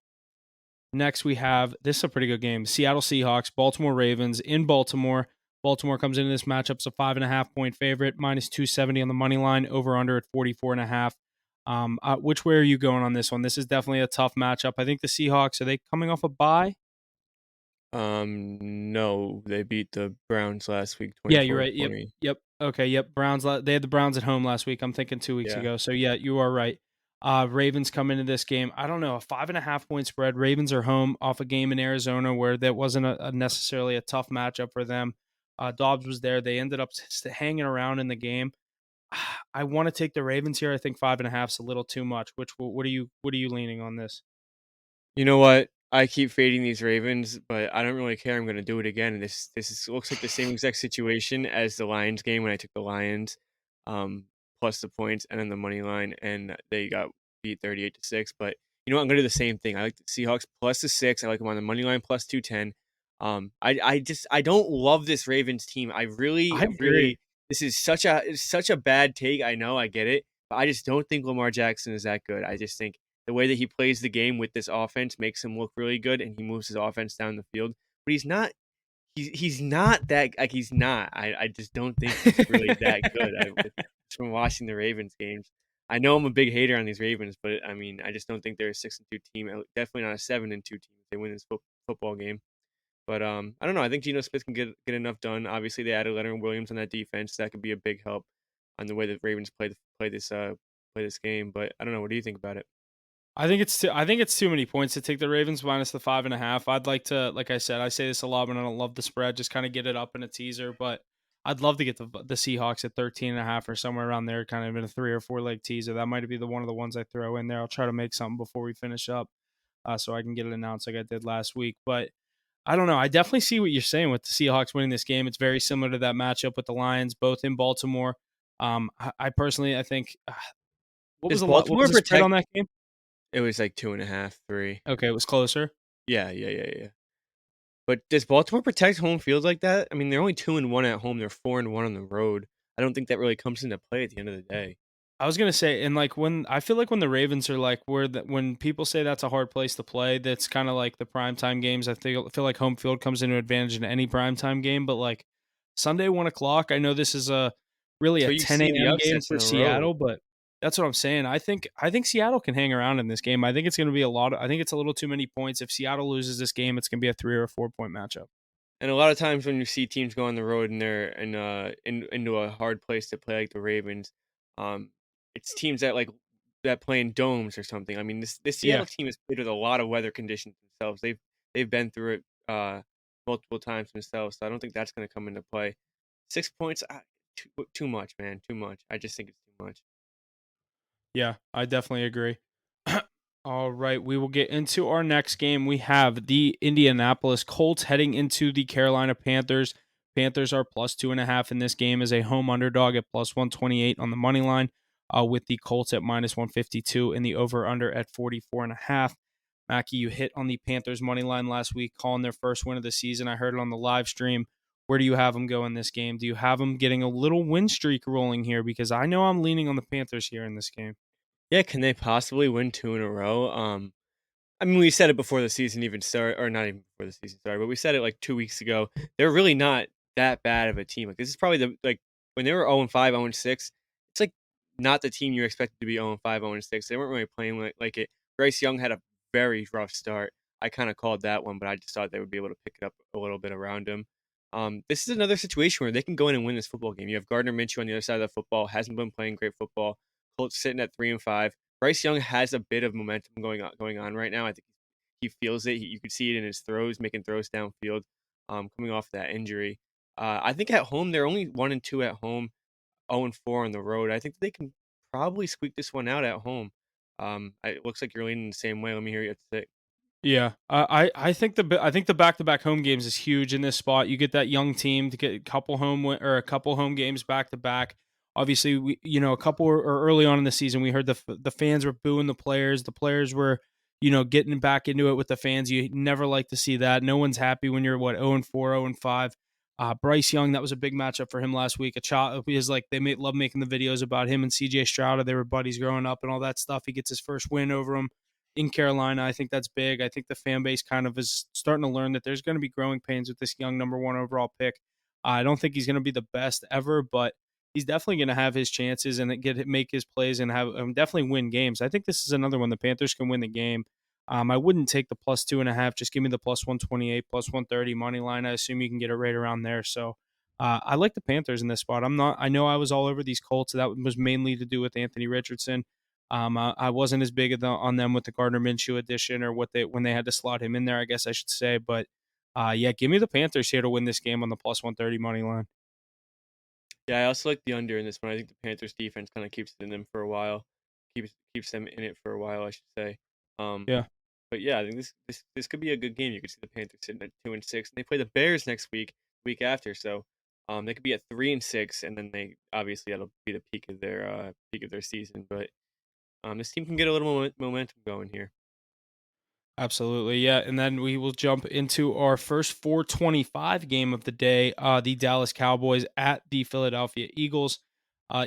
next we have this is a pretty good game. Seattle Seahawks, Baltimore Ravens in Baltimore. Baltimore comes into this matchup as a 5.5 point favorite, minus 270 on the money line, over under at 44.5. Which way are you going on this one? This is definitely a tough matchup. I think the Seahawks, are they coming off a bye? No, they beat the Browns last week, Yeah, you're 24 to right. Yep. 20. Yep. Okay. Yep. They had the Browns at home last week. I'm thinking 2 weeks Yeah. ago. So yeah, you are right. Ravens come into this game. I don't know, a 5.5 point spread. Ravens are home off a game in Arizona where that wasn't a necessarily a tough matchup for them. Dobbs was there. They ended up hanging around in the game. I want to take the Ravens here. I think 5.5 is a little too much. What are you leaning on this? You know what? I keep fading these Ravens, but I don't really care. I'm gonna do it again. Looks like the same exact situation as the Lions game when I took the Lions, plus the points and then the money line, and they got beat 38-6. But you know what? I'm gonna do the same thing. I like the Seahawks plus the 6. I like them on the money line plus 210. I don't love this Ravens team. I agree. Really this is such a bad take. I know, I get it, but I just don't think Lamar Jackson is that good. I just think the way that he plays the game with this offense makes him look really good, and he moves his offense down the field. But he's not. He's not that like he's not. I just don't think he's really that good. Just from watching the Ravens games, I know I'm a big hater on these Ravens, but I mean, I just don't think they're a 6-2 team. Definitely not a 7-2 team if they win this football game. But I don't know. I think Geno Smith can get enough done. Obviously, they added Leonard Williams on that defense. That could be a big help on the way the Ravens play this game. But I don't know. What do you think about it? I think it's too many points to take the Ravens minus the 5.5. I'd like to, like I said, I say this a lot, but I don't love the spread. Just kind of get it up in a teaser, but I'd love to get the Seahawks at 13.5 or somewhere around there, kind of in a 3 or 4 leg teaser. That might be the one of the ones I throw in there. I'll try to make something before we finish up, so I can get it announced like I did last week. But I don't know. I definitely see what you're saying with the Seahawks winning this game. It's very similar to that matchup with the Lions, both in Baltimore. I personally, I think, Does what was Baltimore the spread protect? on that game? It was like 2.5, 3. Okay, it was closer. Yeah, yeah, yeah, yeah. But does Baltimore protect home field like that? I mean, they're only 2-1 at home. They're 4-1 on the road. I don't think that really comes into play at the end of the day. I was gonna say, and like when I feel like when the Ravens are like when people say that's a hard place to play, that's kind of like the primetime games. Feel like home field comes into advantage in any primetime game, but like Sunday 1 o'clock, I know this is a really a Until you 10 see the a.m. game upsets in for a row. Seattle, but that's what I'm saying. I think Seattle can hang around in this game. I think it's gonna be I think it's a little too many points. If Seattle loses this game, it's gonna be a 3 or 4 point matchup. And a lot of times when you see teams go on the road and they're into a hard place to play like the Ravens, um, it's teams that play in domes or something. I mean, this Yeah, Seattle team has played with a lot of weather conditions themselves. They've been through it multiple times themselves, so I don't think that's going to come into play. 6 points, too much, man, too much. I just think it's too much. yeah, I definitely agree. All right, we will get into our next game. We have the Indianapolis Colts heading into the Carolina Panthers. Panthers are plus 2.5 in this game as a home underdog at plus 128 on the money line, with the Colts at minus 152 and the over under at 44.5. Mackie, you hit on the Panthers money line last week, calling their first win of the season. I heard it on the live stream. Where do you have them go in this game? Do you have them getting a little win streak rolling here? Because I know I'm leaning on the Panthers here in this game. Yeah, can they possibly win 2 in a row? I mean, we said it before the season even started, or not even before the season started, but we said it like 2 weeks ago. They're really not that bad of a team. Like, this is probably the like, when they were 0-5, 0-6, it's, like, not the team you expected to be 0-5, 0-6. They weren't really playing like it. Bryce Young had a very rough start. I kinda called that one, but I just thought they would be able to pick it up a little bit around him. This is another situation where they can go in and win this football game. You have Gardner Minshew on the other side of the football, hasn't been playing great football. Colts sitting at 3-5. Bryce Young has a bit of momentum going on right now. I think he feels it. You could see it in his throws, making throws downfield, coming off that injury. I think at home they're only 1-2 at home, 0-4 on the road. I think they can probably squeak this one out at home. It looks like you're leaning the same way. Let me hear you say. Yeah, I think the back to back home games is huge in this spot. You get that young team to get a couple or a couple home games back to back. Obviously, a couple or early on in the season, we heard the fans were booing the players. The players were getting back into it with the fans. You never like to see that. No one's happy when you're 0-4, 0-5. Bryce Young, that was a big matchup for him last week. A child is like love making the videos about him and CJ Stroud. They were buddies growing up and all that stuff. He gets his first win over him in Carolina. I think that's big. I think the fan base kind of is starting to learn that there's going to be growing pains with this young number one overall pick. I don't think he's going to be the best ever, but he's definitely going to have his chances and make his plays and have definitely win games. I think this is another one the Panthers can win the game. I wouldn't take the plus 2.5. Just give me the plus 128, plus 130 money line. I assume you can get it right around there. So I like the Panthers in this spot. I know I was all over these Colts. That was mainly to do with Anthony Richardson. I wasn't as big on them with the Gardner Minshew edition or when they had to slot him in there, I guess I should say. But yeah, give me the Panthers here to win this game on the plus 130 money line. Yeah, I also like the under in this one. I think the Panthers defense kind of keeps it in them for a while, keeps them in it for a while, I should say. Um, Yeah. but yeah, I think this could be a good game. You could see the Panthers sitting at 2-6, and they play the Bears next week after. So, they could be at 3-6, and then they obviously that'll be the peak of their season. But this team can get a little momentum going here. Absolutely, yeah, and then we will jump into our first 425 game of the day, the Dallas Cowboys at the Philadelphia Eagles.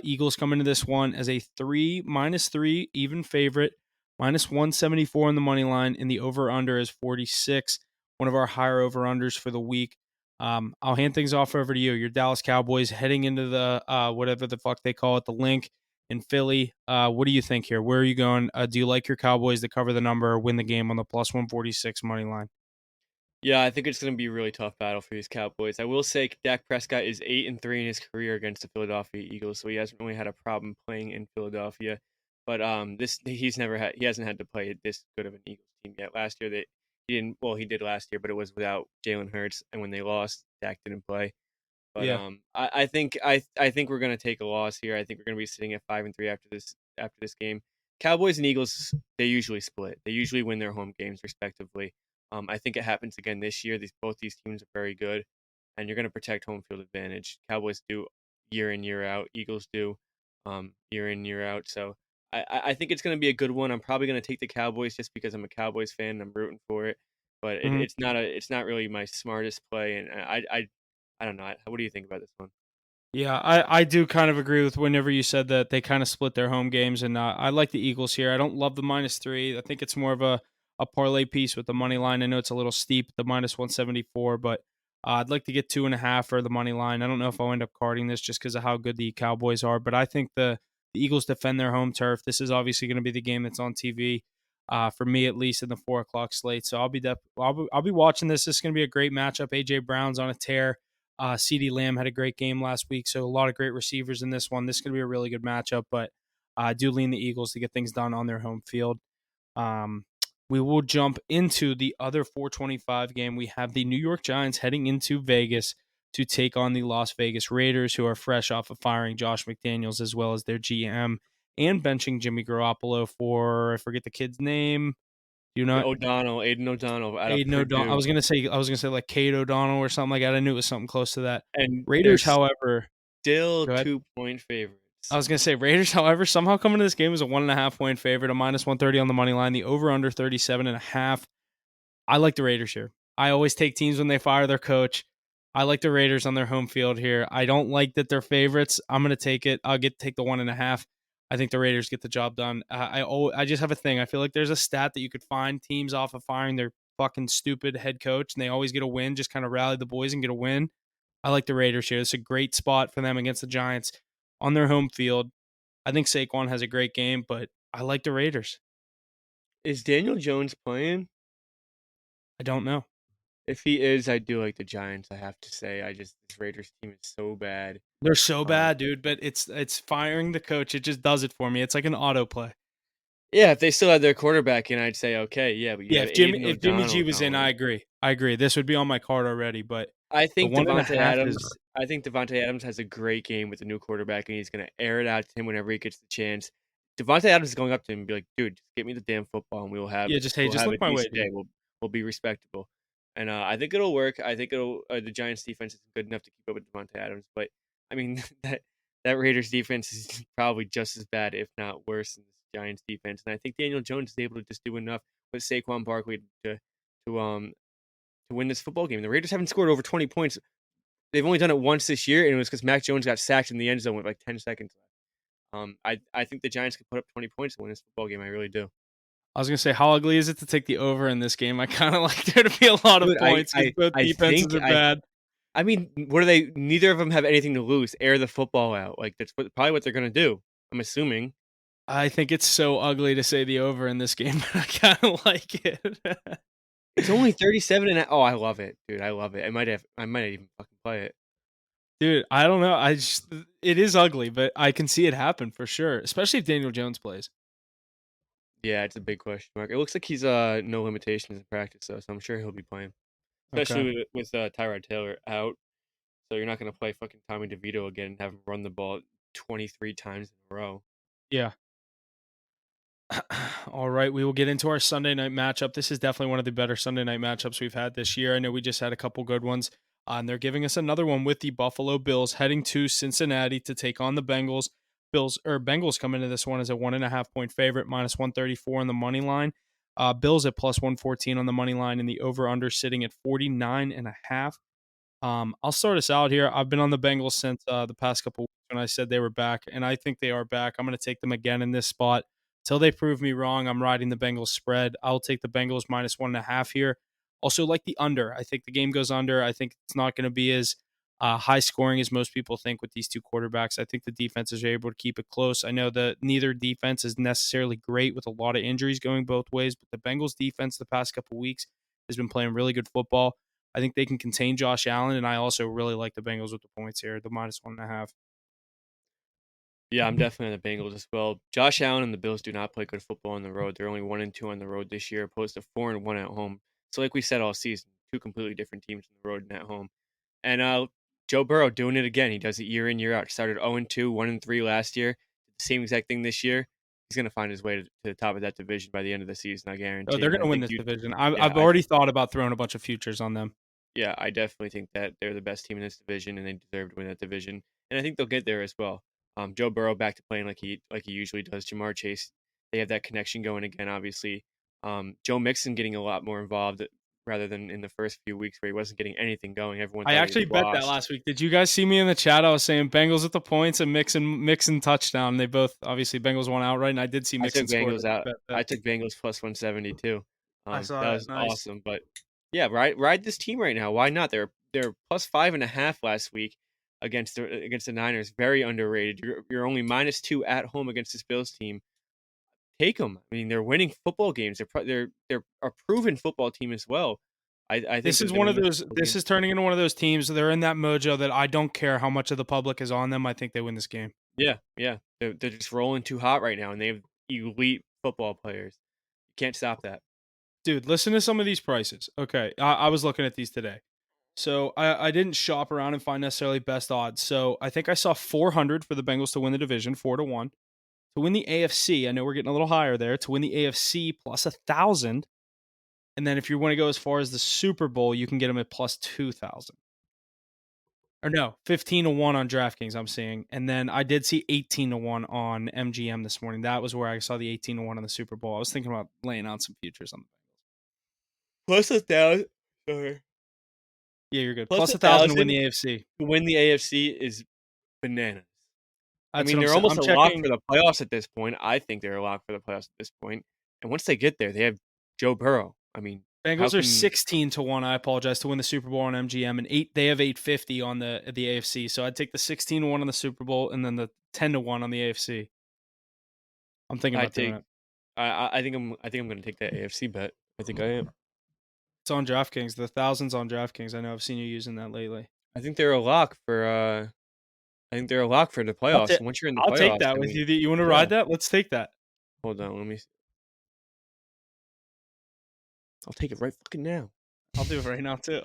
Eagles come into this one as a -3 even favorite, -174 on the money line, and the over/under is 46, one of our higher over/unders for the week. I'll hand things off over to you. Your Dallas Cowboys heading into the, whatever the fuck they call it, the link in Philly. What do you think here? Where are you going? Do you like your Cowboys to cover the number or win the game on the plus 146 money line? Yeah, I think it's going to be a really tough battle for these Cowboys. I will say Dak Prescott is 8-3 in his career against the Philadelphia Eagles, so he hasn't really had a problem playing in Philadelphia. But this he hasn't had to play this good of an Eagles team yet. Last year he did last year, but it was without Jalen Hurts, and when they lost, Dak didn't play. But Yeah. I think we're gonna take a loss here. I think we're gonna be sitting at 5-3 after this game. Cowboys and Eagles, they usually split. They usually win their home games respectively. I think it happens again this year. Both these teams are very good, and you're gonna protect home field advantage. Cowboys do year in year out. Eagles do year in year out. So I think it's gonna be a good one. I'm probably gonna take the Cowboys just because I'm a Cowboys fan and I'm rooting for it. But Mhm. it's not really my smartest play, and I don't know. What do you think about this one? Yeah, I do kind of agree with whenever you said that they kind of split their home games, and I like the Eagles here. I don't love the -3. I think it's more of a parlay piece with the money line. I know it's a little steep, the -174, but I'd like to get 2.5 for the money line. I don't know if I'll end up carding this just because of how good the Cowboys are, but I think the Eagles defend their home turf. This is obviously going to be the game that's on TV. For me, at least in the 4 o'clock slate, so I'll be watching this. This is going to be a great matchup. AJ Brown's on a tear. CD Lamb had a great game last week, so a lot of great receivers in this one. This is going to be a really good matchup, but I do lean the Eagles to get things done on their home field. Um, we will jump into the other 425 game. We have the New York Giants heading into Vegas to take on the Las Vegas Raiders, who are fresh off of firing Josh McDaniels as well as their GM and benching Jimmy Garoppolo for, I forget the kid's name. You Yeah, know, O'Donnell, Aiden O'Donnell out of Aiden O'Donnell. Purdue, I was gonna say like Kate O'Donnell or something like that. I knew it was something close to that. and they're Raiders, however, still go ahead. 2-point I favorites. was gonna say Raiders, however, somehow coming to this game as a 1.5 point favorite, a -130 on the money line. The over under 37.5. I like the Raiders here. I always take teams when they fire their coach. I like the Raiders on their home field here. I don't like that they're favorites. I'm going to take it. I'll take the 1.5. I think the Raiders get the job done. I just have a thing. I feel like there's a stat that you could find teams off of firing their fucking stupid head coach, and they always get a win. Just kind of rally the boys and get a win. I like the Raiders here. It's a great spot for them against the Giants on their home field. I think Saquon has a great game, but I like the Raiders. Is Daniel Jones playing? I don't know. If he is, I do like the Giants, I have to say. This Raiders team is so bad. They're so Um, bad, dude, but it's firing the coach. It just does it for me. It's like an autoplay. yeah, if they still had their quarterback in, I'd say, "Okay, yeah," but you Yeah, have Aiden If Jimmy G O'Donnell was in, going. I agree. I agree. This would be on my card already, but I the think one and a Devontae half Adams is I think Devontae Adams has a great game with the new quarterback, and he's gonna air it out to him whenever he gets the chance. Devontae Adams is going up to him and be like, "Dude, just get me the damn football, and yeah, just hey, we'll just have look a my way, decent dude. day. We'll be respectable." And, I think it'll work. I think the Giants defense is good enough to keep up with Devontae Adams, but, I mean, that Raiders defense is probably just as bad, if not worse, than this Giants defense, and I think Daniel Jones is able to just do enough with Saquon Barkley to, um, to win this football game. The Raiders haven't scored over 20 points. They've only done it once this year, and it was because Mac Jones got sacked in the end zone with like 10 seconds left. I think the Giants can put up 20 points to win this football game. I really do. I was gonna say, how ugly is it to take the over in this game? I kind of like there to be a lot of Dude, points because both I defenses think are bad. I mean, what are they? Neither of them have anything to lose. Air the football out. Like probably what they're gonna do. I'm assuming. I think it's so ugly to say the over in this game, but I kind of like it. It's only 37 and oh, I love it, dude. I love it. I might even fucking play it. Dude, I don't know. It is ugly, but I can see it happen for sure, especially if Daniel Jones plays. Yeah, it's a big question mark. It looks like he's no limitations in practice though, so I'm sure he'll be playing. Okay. Especially with Tyrod Taylor out. So you're not gonna play fucking Tommy DeVito again and have him run the ball 23 times in a row. Yeah. All right, we will get into our Sunday night matchup. This is definitely one of the better Sunday night matchups we've had this year. I know we just had a couple good ones, and they're giving us another one with the Buffalo Bills heading to Cincinnati to take on the Bengals. Bengals come into this one as a 1.5 point favorite, -134 on the money line. Bills at +114 on the money line, and the over under sitting at 49.5. I'll start us out here. I've been on the Bengals since the past couple weeks when I said they were back, and I think they are back. I'm going to take them again in this spot. Till they prove me wrong, I'm riding the Bengals spread. I'll take the Bengals -1.5 here. Also, like the under. I think the game goes under. I think it's not going to be as high scoring as most people think with these two quarterbacks. I think the defenses are able to keep it close. I know that neither defense is necessarily great with a lot of injuries going both ways, but the Bengals defense the past couple weeks has been playing really good football. I think they can contain Josh Allen, and I also really like the Bengals with the points here, the -1.5. Yeah, I'm definitely on the Bengals as well. Josh Allen and the Bills do not play good football on the road. They're only 1-2 on the road this year, opposed to 4-1 at home. So, like we said all season, two completely different teams on the road and at home. And Joe Burrow doing it again. He does it year in, year out. Started 0-2, 1-3 last year. The same exact thing this year. He's going to find his way to the top of that division by the end of the season, I Oh, guarantee. they're And going I to win think this you, division. yeah, I've already thought about throwing a bunch of futures on them. yeah, I definitely think that they're the best team in this division, and they deserve to win that division. And I think they'll get there as well. Joe Burrow back to playing like he usually does. Jamar Chase, they have that connection going again. Obviously, Joe Mixon getting a lot more involved rather than in the first few weeks where he wasn't getting anything going. Everyone I thought he was actually bet that lost. last week. Did you guys see me in the chat? I was saying Bengals with the points and Mixon touchdown. They both obviously Bengals won outright, and I did see I Mixon took score. Bengals out. Bet that. I took Bengals plus 170 too. I saw That that. was Nice. awesome. But yeah, ride this team right now. Why not? They're plus 5.5 last week against the Niners. Very underrated. You're only -2 at home against this Bills team. Take them. I mean, they're winning football games. They're a proven football team as well. I think This that is they one win of this those. football This game. is turning into one of those teams. They're in that mojo that I don't care how much of the public is on them. I think they win this game. Yeah, yeah. They're just rolling too hot right now, and they have elite football players. You can't stop that. Dude, listen to some of these prices. Okay, I was looking at these today. So I didn't shop around and find necessarily best odds. So I think I saw 400 for the Bengals to win the division, 4-1. To win the AFC, I know we're getting a little higher there. To win the AFC plus 1,000. And then if you want to go as far as the Super Bowl, you can get them at plus 2,000. Or no, 15 to 1 on DraftKings, I'm seeing. And then I did see 18 to 1 on MGM this morning. That was where I saw the 18 to 1 on the Super Bowl. I was thinking about laying out some futures on the Plus 1,000. Sorry. Yeah, you're good. Plus Plus a 1,000 to win thousand the AFC. to win the AFC is bananas. I That's mean, what I'm they're saying. almost I'm a lock for checking. the playoffs at this point. I think they're a lock for the playoffs at this point. And once they get there, they have Joe Burrow. I mean, how Bengals are can 16 to 1. I apologize to win the Super Bowl on MGM, and they have 850 on the AFC. So I'd take the 16 to 1 on the Super Bowl and then the 10 to 1 on the AFC. I'm thinking I about doing take? it. I think I'm going to take that AFC bet. I think I am. It's on DraftKings. The thousands on DraftKings. I know I've seen you using that lately. I think they're a lock for. I think they're a lock for the I'll, playoffs. ta- And once you're in the I'll take playoffs, that I with mean, you. You want to yeah. ride that? Let's take that. Hold on, let me. I'll take it right fucking now. I'll do it right now too.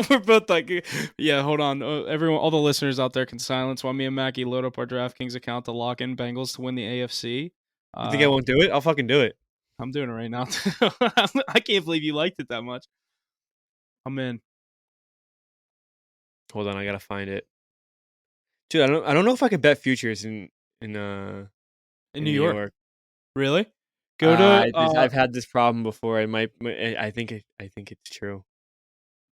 We're both like, yeah. Hold on, everyone, all the listeners out there can silence while me and Mackie load up our DraftKings account to lock in Bengals to win the AFC. You think I won't do it? I'll fucking do it. I'm doing it right now. Too. I can't believe you liked it that much. I'm in. Hold on, I gotta find it. Dude, I don't know if I can bet futures in In in New New York. York. Really? Go to I've had this problem before. I think it's true.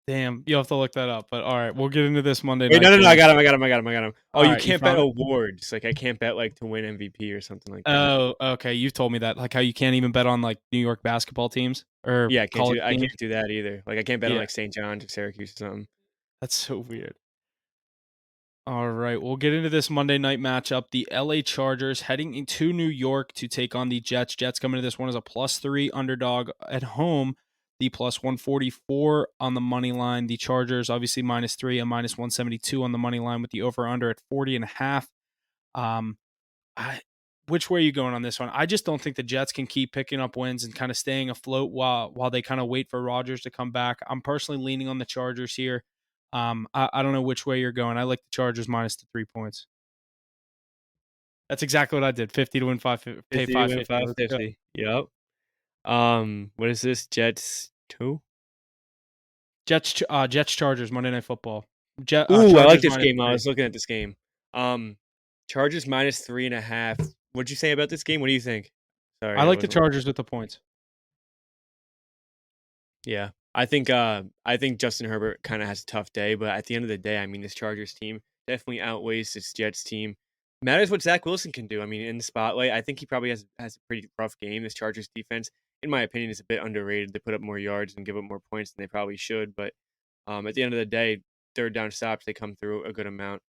damn, you have to look that up. But all right, we'll get into this Monday Wait, night no, I game. got him. I got him. I got him. I got him. Oh, All you right, you can't bet found it? awards. Like I can't bet like to win MVP or something like that. Oh, okay. You've told me that. Like how you can't even bet on like New York basketball teams or Yeah, I can't college do. I teams. can't do that either. Like I can't bet on Yeah, like St. John's or Syracuse or something. that's so weird. All right, we'll get into this Monday night matchup. The LA Chargers heading into New York to take on the Jets. Jets coming to this one as a +3 underdog at home. The +144 on the money line. The Chargers obviously -3 and -172 on the money line with the over under at 40.5. Um, I, which way are you going on this one? I just don't think the Jets can keep picking up wins and kind of staying afloat while they kind of wait for Rodgers to come back. I'm personally leaning on the Chargers here. I don't know which way you're going. I like the Chargers minus the 3 points. That's exactly what I did. 50 to win five, pay 50 to win 550. Let's go. 550. Yep. What is this? Jets 2? Jets Chargers Monday Night Football. Ooh, I like Chargers this minus game. I three. was looking at this game. Um, Chargers -3.5. What'd you say about this game? What do you think? I Sorry, I like the wasn't. Chargers with the points. Yeah, I think Justin Herbert kind of has a tough day, but at the end of the day, I mean, this Chargers team definitely outweighs this Jets team. Matters what Zach Wilson can do. I mean, in the spotlight, I think he probably has a pretty rough game. This Chargers defense, in my opinion, is a bit underrated. They put up more yards and give up more points than they probably should, but at the end of the day, third down stops, they come through a good amount.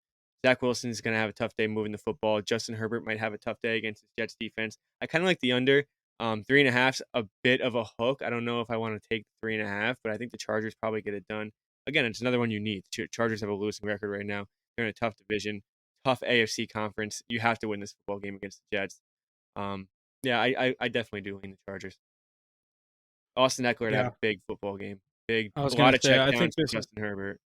Zach Wilson is going to have a tough day moving the football. Justin Herbert might have a tough day against the Jets defense. I kind of like the under. 3.5's a bit of a hook. I don't know if I want to take 3.5, but I think the Chargers probably get it done. Again, it's another one you need. Chargers have a losing record right now. They're in a tough division, tough AFC conference. You have to win this football game against the Jets. Um, yeah, I definitely do lean the Chargers. Austin Eckler to have Yeah. a big football game. Big, I was a going lot to of say, check downs for Justin Herbert.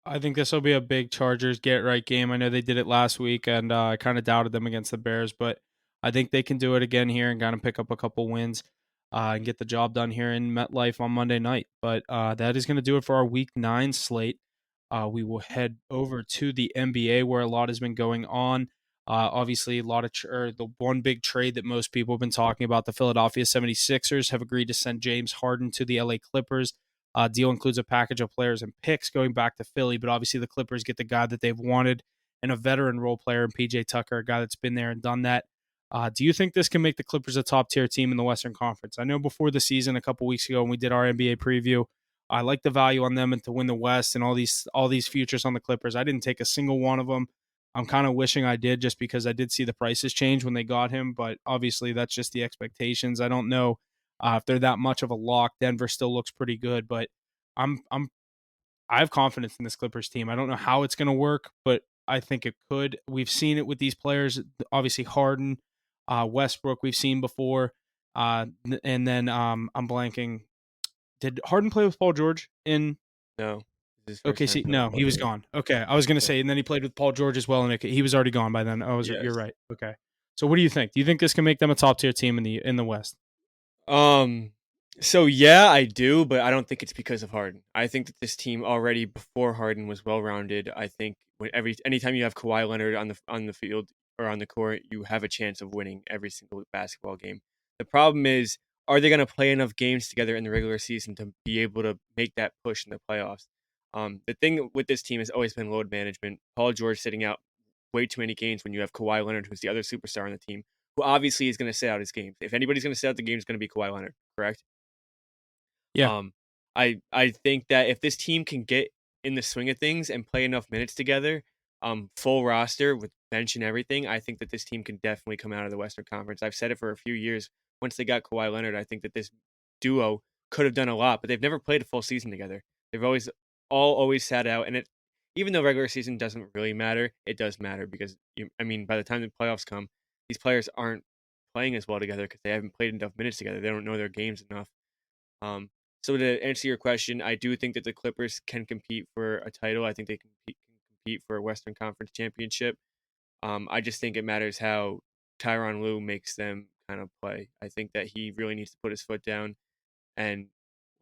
I think this will be a big Chargers get right game. I know they did it last week, and I kind of doubted them against the Bears, but I think they can do it again here and kind of pick up a couple wins and get the job done here in MetLife on Monday night. But that is going to do it for our Week 9 slate. We will head over to the NBA where a lot has been going on. Obviously, a lot of the one big trade that most people have been talking about, the Philadelphia 76ers have agreed to send James Harden to the LA Clippers. Deal includes a package of players and picks going back to Philly, but obviously the Clippers get the guy that they've wanted and a veteran role player in PJ Tucker, a guy that's been there and done that. Do you think this can make the Clippers a top tier team in the Western Conference? I know before the season, a couple weeks ago when we did our NBA preview, I like the value on them and to win the West and all these futures on the Clippers. I didn't take a single one of them. I'm kind of wishing I did just because I did see the prices change when they got him, but obviously that's just the expectations. I don't know if they're that much of a lock. Denver still looks pretty good, but I'm I have confidence in this Clippers team. I don't know how it's going to work, but I think it could. We've seen it with these players. Obviously, Harden, Westbrook, we've seen before, and then I'm blanking. Did Harden play with Paul George in No, this is his first time OKC? playing with No, Paul he was George. gone. Okay, I was going to Yeah. say, and then he played with Paul George as well, and he was already gone by then. You're Yes. right. Okay, so what do you think? Do you think this can make them a top tier team in the West? So yeah, I do, but I don't think it's because of Harden. I think that this team already before Harden was well rounded. I think when anytime you have Kawhi Leonard on the field or on the court, you have a chance of winning every single basketball game. The problem is, are they going to play enough games together in the regular season to be able to make that push in the playoffs? The thing with this team has always been load management. Paul George sitting out way too many games when you have Kawhi Leonard, who's the other superstar on the team, who obviously is going to sit out his games. If anybody's going to sit out the game, it's going to be Kawhi Leonard, correct? Yeah. Um, I think that if this team can get in the swing of things and play enough minutes together, full roster with bench and everything, I think that this team can definitely come out of the Western Conference. I've said it for a few years. Once they got Kawhi Leonard, I think that this duo could have done a lot, but they've never played a full season together. They've always sat out, and it even though regular season doesn't really matter, it does matter because I mean, by the time the playoffs come, these players aren't playing as well together because they haven't played enough minutes together. They don't know their games enough. Um, so to answer your question, I do think that the Clippers can compete for a title. I think they can compete for a Western Conference championship. I just think it matters how Tyronn Lue makes them kind of play. I think that he really needs to put his foot down and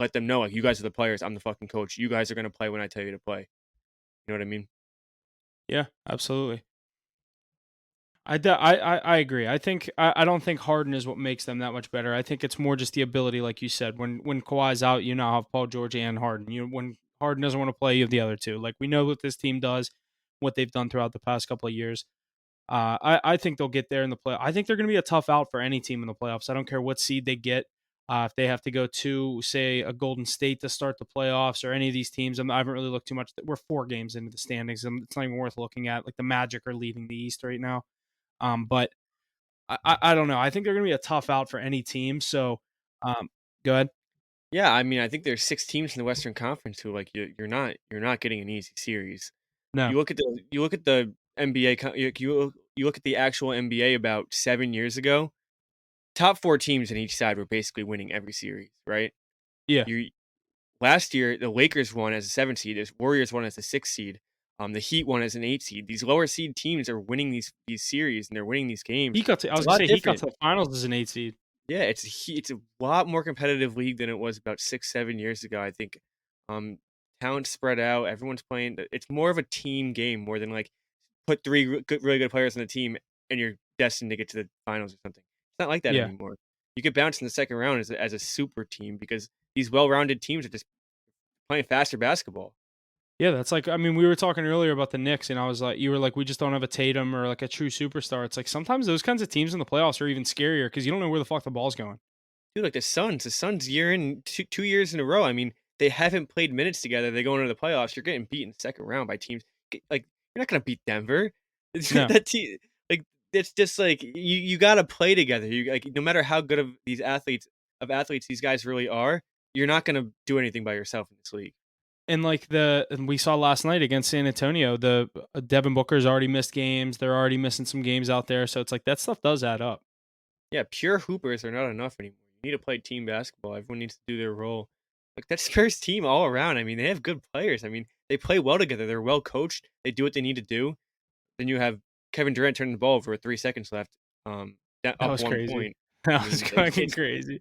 let them know, like, you guys are the players. I'm the fucking coach. You guys are going to play when I tell you to play. You know what I mean? Yeah, absolutely. I agree. I don't think Harden is what makes them that much better. I think it's more just the ability, like you said. When Kawhi's out, you now have Paul George and Harden. When Harden doesn't want to play, you have the other two. Like we know what this team does, what they've done throughout the past couple of years. I think they'll get there in the play. I think they're going to be a tough out for any team in the playoffs. I don't care what seed they get. If they have to go to, say, a Golden State to start the playoffs or any of these teams, I haven't really looked too much. We're 4 games into the standings, and it's not even worth looking at. Like the Magic are leading the East right now. But I don't know. I think they're going to be a tough out for any team. So, um, go ahead. Yeah, I mean, I think there's 6 teams in the Western Conference who like you're not getting an easy series. No. You look at the NBA. You look at the actual NBA about 7 years ago. Top 4 teams in each side were basically winning every series, right? Yeah. You Last year the Lakers won as a 7 seed, the Warriors won as a 6 seed, the Heat won as an 8 seed. These lower seed teams are winning these series and they're winning these He games. got to. I It's a was gonna lot say he got different. to the finals as an 8 seed. Yeah, it's a lot more competitive league than it was about 6 7 years ago. I think, talent spread out. Everyone's playing. It's more of a team game more than like put really good players on the team and you're destined to get to the finals or something. It's not like that Yeah. anymore. You get bounced in the second round as a super team because these well-rounded teams are just playing faster basketball. Yeah, that's like I mean, we were talking earlier about the Knicks, and I was like, you were like, we just don't have a Tatum or like a true superstar. It's like sometimes those kinds of teams in the playoffs are even scarier because you don't know where the fuck the ball's going. Dude, like the Suns year in 2 years in a row. I mean, they haven't played minutes together. They go into the playoffs. You're getting beat in the second round by teams like you're not gonna beat Denver. No, That team, like it's just like you got to play together. You like no matter how good of athletes these guys really are, you're not gonna do anything by yourself in this league. and like and we saw last night against San Antonio, the Devin Booker's already missed games. They're already missing some games out there, so it's like that stuff does add up. Yeah, pure hoopers are not enough anymore. You need to play team basketball. Everyone needs to do their role. Like that Spurs team all around. I mean, they have good players. I mean, they play well together. They're well coached. They do what they need to do. Then you have Kevin Durant turning the ball over with 3 seconds left, That up was one crazy. point. I That was mean, fucking crazy.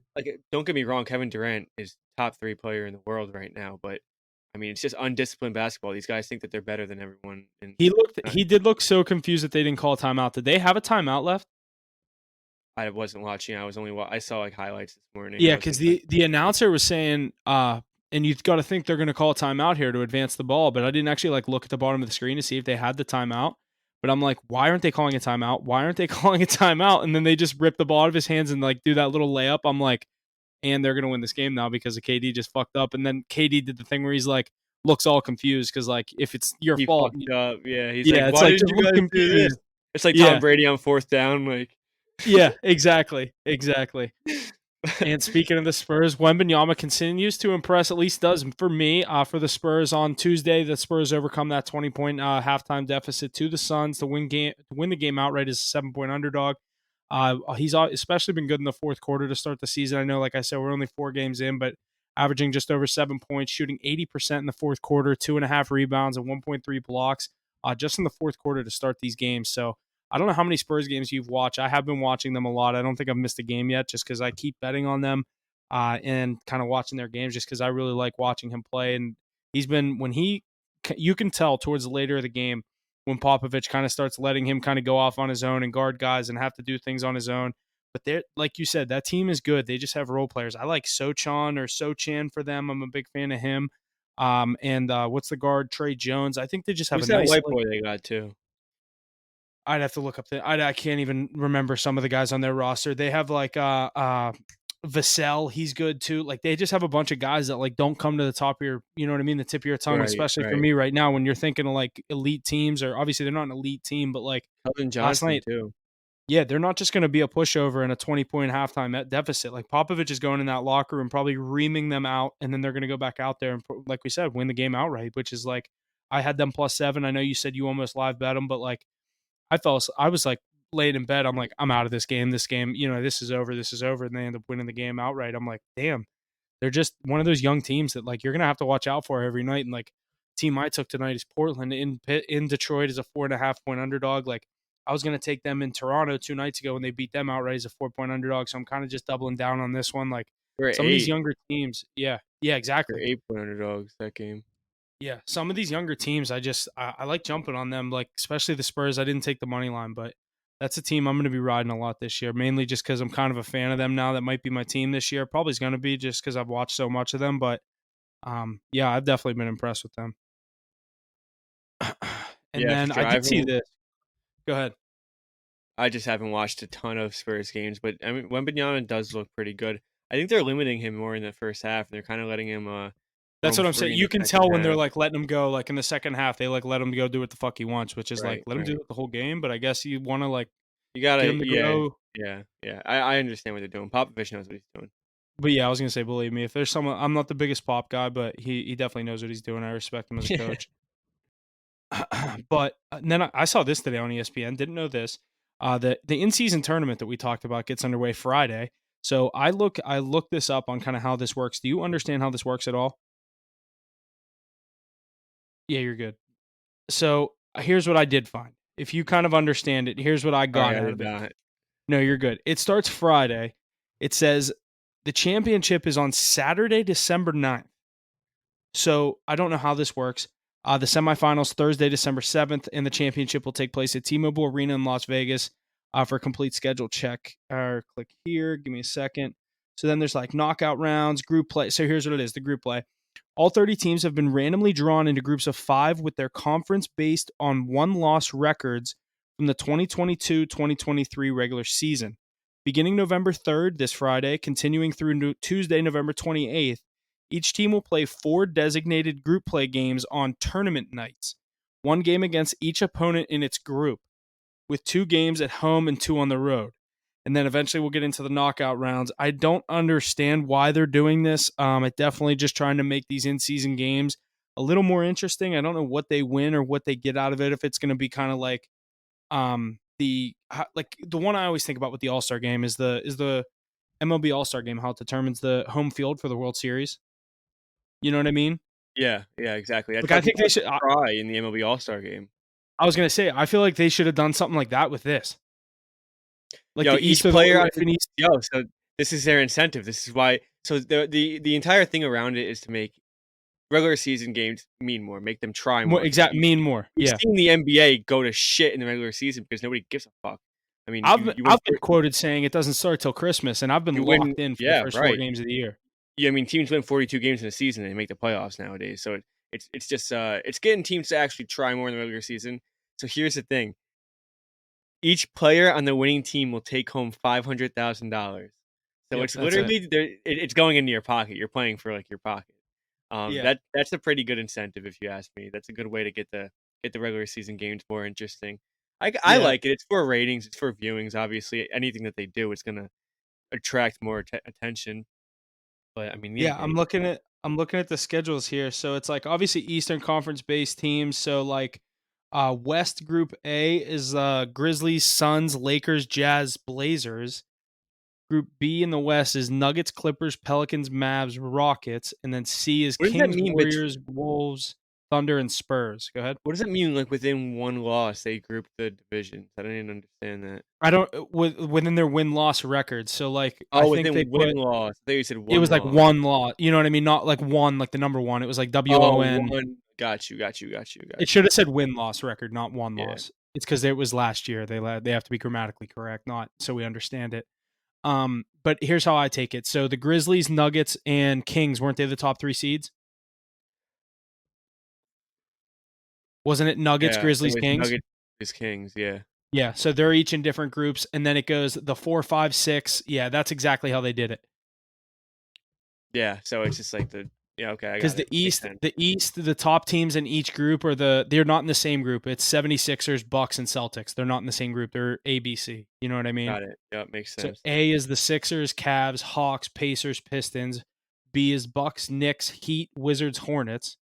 don't get me wrong. Kevin Durant is top 3 player in the world right now, but I mean, it's just undisciplined basketball. These guys think that they're better than everyone, and He did look so confused that they didn't call a timeout. Did they have a timeout left? I wasn't watching. I saw like highlights this morning. I Yeah, wasn't because like, the announcer was saying, and you've got to think they're going to call a timeout here to advance the ball. But I didn't actually like look at the bottom of the screen to see if they had the timeout. But I'm like, why aren't they calling a timeout? Why aren't they calling a timeout? And then they just rip the ball out of his hands and like do that little layup. I'm like, and they're going to win this game now because of KD just fucked up. And then KD did the thing where he's like, looks all confused because like if it's your he fault, fucked up. Yeah, he's like, yeah, it's why like didn't just you look guys do this? confused. It's like Tom Yeah, Brady on fourth down. Like, yeah, exactly, exactly. And speaking of the Spurs, Wembanyama continues to impress. At least does for me. For the Spurs on Tuesday, the Spurs overcome that 20-point halftime deficit to the Suns to win the game outright as a 7-point underdog. He's especially been good in the fourth quarter to start the season. I know, like I said, we're only 4 games in, but averaging just over 7 points, shooting 80% in the fourth quarter, 2.5 rebounds, and 1.3 blocks just in the fourth quarter to start these games. So I don't know how many Spurs games you've watched. I have been watching them a lot. I don't think I've missed a game yet just because I keep betting on them. and kind of watching their games just because I really like watching him play. And he's been when he you can tell towards the later of the game when Popovich kind of starts letting him kind of go off on his own and guard guys and have to do things on his own. But they're like you said, that team is good. They just have role players. I like Sochan or Sochan for them. I'm a big fan of him. And what's the guard? Trey Jones. I think they just have a Who's that nice white like boy they got too? I'd have to look up I can't even remember some of the guys on their roster. They have like Vassell, he's good too. Like they just have a bunch of guys that like don't come to the top of your, you know what I mean, the tip of your tongue, Right, especially for right. me right now when you're thinking of like elite teams or obviously they're not an elite team, but like Kelvin last Johnson night, too. yeah, they're not just going to be a pushover and a 20-point halftime deficit. Like Popovich is going in that locker room, probably reaming them out, and then they're going to go back out there and, like we said, win the game outright. Which is like, I had them +7. I know you said you almost live bet them, but like I was like laying in bed. I'm like, I'm out of this game. This game, this is over. This is over. And they end up winning the game outright. I'm like, damn, they're just one of those young teams that like you're gonna have to watch out for every night. And like team I took tonight is Portland in Detroit as a 4.5-point underdog. Like I was gonna take them in Toronto 2 nights ago and they beat them outright as a 4-point underdog. So I'm kind of just doubling down on this one. Like We're some of these 8. younger teams, yeah, They're exactly. 8-point underdogs that game. Yeah, some of these younger teams, I like jumping on them, like especially the Spurs. I didn't take the money line, but that's a team I'm going to be riding a lot this year, mainly just because I'm kind of a fan of them now. That might be my team this year. Probably is going to be just because I've watched so much of them. But yeah, I've definitely been impressed with them. And Yeah, for then I sure. did see this. Go ahead. I just haven't watched a ton of Spurs games, but I mean, Wembanyama does look pretty good. I think they're limiting him more in the first half, and they're kind of letting him That's roam what I'm free saying. in You the can second tell when they're half. like letting him go, like in the second half, they like let him go do what the fuck he wants, which is like Right, let him do right. it the whole game. But I guess you want to like You get gotta, him to yeah, go. yeah, yeah. I understand what they're doing. Popovich knows what he's doing. But yeah, I was gonna say, believe me, if there's someone, I'm not the biggest pop guy, but he definitely knows what he's doing. I respect him as a coach. But then I saw this today on ESPN. Didn't know this. The in season tournament that we talked about gets underway Friday. So I looked this up on kind of how this works. Do you understand how this works at all? Yeah, you're good. So here's what I did find. If you kind of understand it, here's what I got Sorry, I out did of it. not. No, you're good. It starts Friday. It says the championship is on Saturday, December 9th. So I don't know how this works. The semifinals Thursday, December 7th, and the championship will take place at T-Mobile Arena in Las Vegas. For a complete schedule check, or click here. Give me a second. So then there's like knockout rounds, group play. So here's what it is: the group play. All 30 teams have been randomly drawn into groups of 5 with their conference based on one-loss records from the 2022-2023 regular season. Beginning November 3rd, this Friday, continuing through Tuesday, November 28th, each team will play 4 designated group play games on tournament nights, 1 game against each opponent in its group, with 2 games at home and 2 on the road. And then eventually we'll get into the knockout rounds. I don't understand why they're doing this. It definitely just trying to make these in-season games a little more interesting. I don't know what they win or what they get out of it. If it's going to be kind of like the one I always think about with the All-Star game is the MLB All-Star game, how it determines the home field for the World Series. You know what I mean? Yeah, yeah, exactly. That's Like how I think people they like should. to cry in the MLB All-Star game. I was gonna say I feel like they should have done something like that with this, like Yo, the East each or the player on if an East. yo, so this is their incentive. This is why so the entire thing around it is to make regular season games mean more, make them try More more because exact mean more. you've Yeah, seen the NBA go to shit in the regular season because nobody gives a fuck. I mean, I've you been, you win I've been quoted saying it doesn't start till Christmas, and I've been you win locked in for the yeah, first 4 right. games of the year. Yeah, I mean, teams win 42 games in a season and they make the playoffs nowadays. So it's just it's getting teams to actually try more in the regular season. So here's the thing: each player on the winning team will take home $500,000. So Yep, it's that's it. literally it's going into your pocket. You're playing for like your pocket. Yeah, That's a pretty good incentive if you ask me. That's a good way to get the regular season games more interesting. I yeah, like it. It's for ratings. It's for viewings. Obviously, anything that they do, it's gonna attract more attention. But I mean, yeah. yeah, you know. I'm looking at the schedules here. So it's like obviously Eastern Conference based teams. So like West Group A is Grizzlies, Suns, Lakers, Jazz, Blazers. Group B in the West is Nuggets, Clippers, Pelicans, Mavs, Rockets, and then C is What does that Kings, mean? Warriors, Wolves, Thunder, and Spurs. Go ahead. What does it mean, like, within 1 loss, they group the divisions? I don't even understand that. I don't within their win-loss record. So, like, I Oh, think they within put win-loss. I thought you said it 1 was like loss. 1 loss. You know what I mean? Not like 1, like the number 1. It was like Oh, WON. 1. Got you, got you, got you, got It you. should have said win-loss record, not 1 Yeah. loss. It's because it was last year. They have to be grammatically correct, not so we understand it. But here's how I take it. So the Grizzlies, Nuggets, and Kings, weren't they the top 3 seeds? Wasn't it Nuggets, Yeah, it Grizzlies, was Kings? Nuggets vs. Kings, yeah. Yeah, so they're each in different groups, and then it goes the 4, 5, 6. Yeah, that's exactly how they did it. Yeah, so it's just like the yeah, okay, I Because got it. Makes sense. the top teams in each group they're not in the same group. It's 76ers, Bucks, and Celtics. They're not in the same group. They're ABC. You know what I mean? Got it. Yep, makes So sense. A is the Sixers, Cavs, Hawks, Pacers, Pistons. B is Bucks, Knicks, Heat, Wizards, Hornets.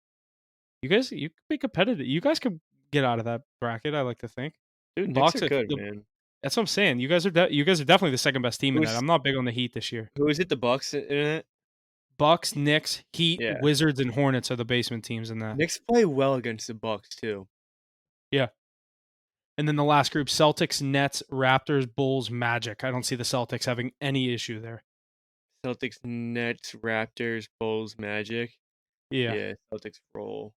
You could be competitive. You guys could get out of that bracket. I like to think. Dude, Knicks Bucks. are good, man. That's what I'm saying. You guys are definitely the second best team in that. Who's I'm not big on the Heat this year. who is it, the Bucks in it? Bucks, Knicks, Heat, Yeah. Wizards, and Hornets are the basement teams in that. Knicks play well against the Bucks too. Yeah. And then the last group: Celtics, Nets, Raptors, Bulls, Magic. I don't see the Celtics having any issue there. Celtics, Nets, Raptors, Bulls, Magic. Yeah. Yeah, Celtics roll.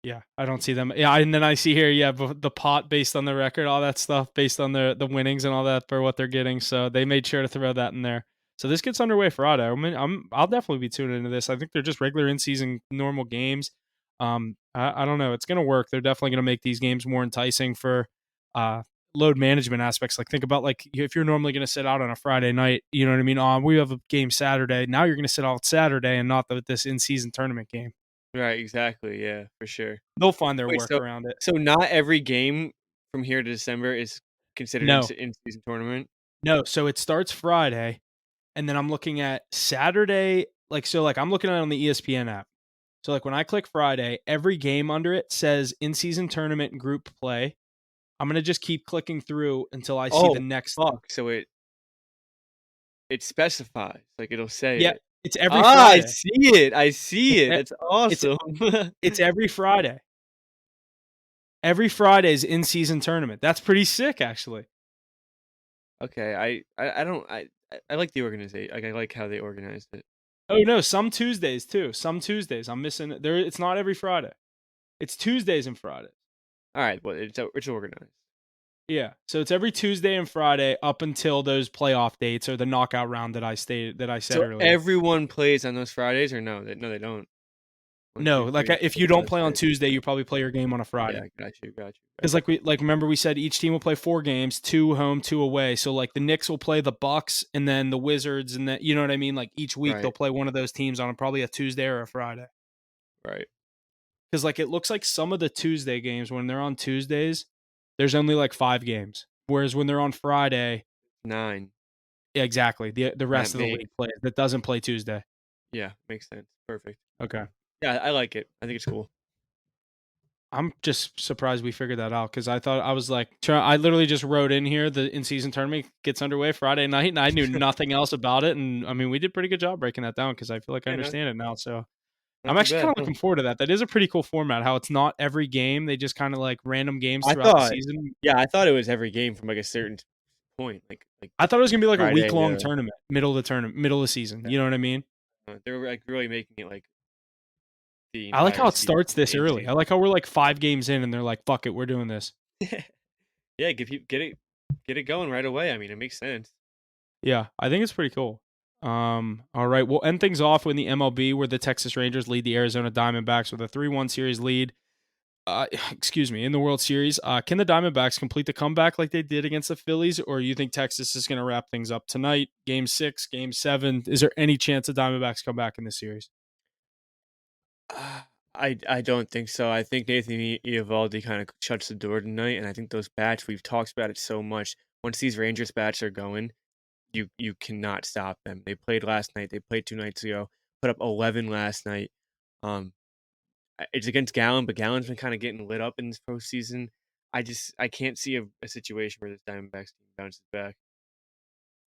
Yeah, I don't see them. Yeah, and then I see here, yeah, the pot based on the record, all that stuff based on the winnings and all that for what they're getting. So they made sure to throw that in there. So this gets underway Friday. I'll definitely be tuning into this. I think they're just regular in season normal games. I don't know. It's gonna work. They're definitely gonna make these games more enticing for uh load management aspects. Like think about like if you're normally gonna sit out on a Friday night, you know what I mean? We have a game Saturday. Now you're gonna sit out Saturday and not this in season tournament game. Right, exactly. Yeah, for sure. They'll find their Wait, work so around it. so not every game from here to December is considered No, in season tournament? no. So it starts Friday, and then I'm looking at Saturday. Like I'm looking at it on the ESPN app. So like when I click Friday, every game under it says in season tournament group play. I'm gonna just keep clicking through until I see the Oh, next. fuck. So it specifies, like, it'll say Yeah, it. it's every Ah, I Friday. see it, I see It's it, e- that's it's awesome. it's every Friday. Every Friday is in season tournament. That's pretty sick, actually. Okay, I don't I like the organization. Like, I like how they organized it. Oh no, some Tuesdays too. Some Tuesdays I'm missing. There, it's not every Friday. It's Tuesdays and Fridays. Alright, well, it's organized. Yeah. So it's every Tuesday and Friday up until those playoff dates or the knockout round that I said So earlier. everyone plays on those Fridays or no? No, they don't. One, No, 2, like 3, if 4, you don't 5, play on 6. Tuesday, you probably play your game on a Yeah, Friday. got you, got you, got Because remember we said each team will play 4 games, 2 home, 2 away. So like the Knicks will play the Bucks and then the Wizards and then you know what I mean. Like each you. week they'll Right, play one of those teams on probably a Tuesday or a Friday. right. Because like it looks like some of the Tuesday games when they're on Tuesdays, there's only like 5 games, whereas when they're on Friday, 9. yeah, exactly the That rest of the makes league plays that doesn't play Tuesday. yeah, makes sense. Perfect. Okay. Yeah, I like it. I think it's cool. I'm just surprised we figured that out because I thought I was like, I literally just wrote in here the in season tournament gets underway Friday night, and I knew nothing else about it. And I mean, we did pretty good job breaking that down because I feel like I Yeah, understand it now. So I'm not too actually kind bad, of no. looking forward to that. That is a pretty cool format. How it's not every game; they just kind of like random games I throughout the thought season. yeah, I thought it was every game from, like, a certain point, like I thought it was gonna be like a Friday week long to tournament, middle of the season. yeah. You know what I mean? They were, like, really making it, like, the I like how entire it season, starts this in early. I season. like how we're like 5 games in, and they're like, "Fuck it, we're doing this." Yeah, give you get it going right away, I mean, it makes sense. Yeah, I think it's pretty cool. All right, we'll end things off with the MLB, where the Texas Rangers lead the Arizona Diamondbacks with a 3-1 series lead. Excuse me, in the World Series. Can the Diamondbacks complete the comeback like they did against the Phillies, or you think Texas is going to wrap things up tonight? Game 6, Game 7. Is there any chance the Diamondbacks come back in this series? I don't think so. I think Nathan Eovaldi kinda shuts the door tonight, and I think those bats, we've talked about it so much. Once these Rangers bats are going, you cannot stop them. They played last night, they played 2 nights ago, put up 11 last night. Um, it's against Gallen, but Gallen's been kinda getting lit up in this postseason. I can't see a situation where this Diamondbacks team bounces back.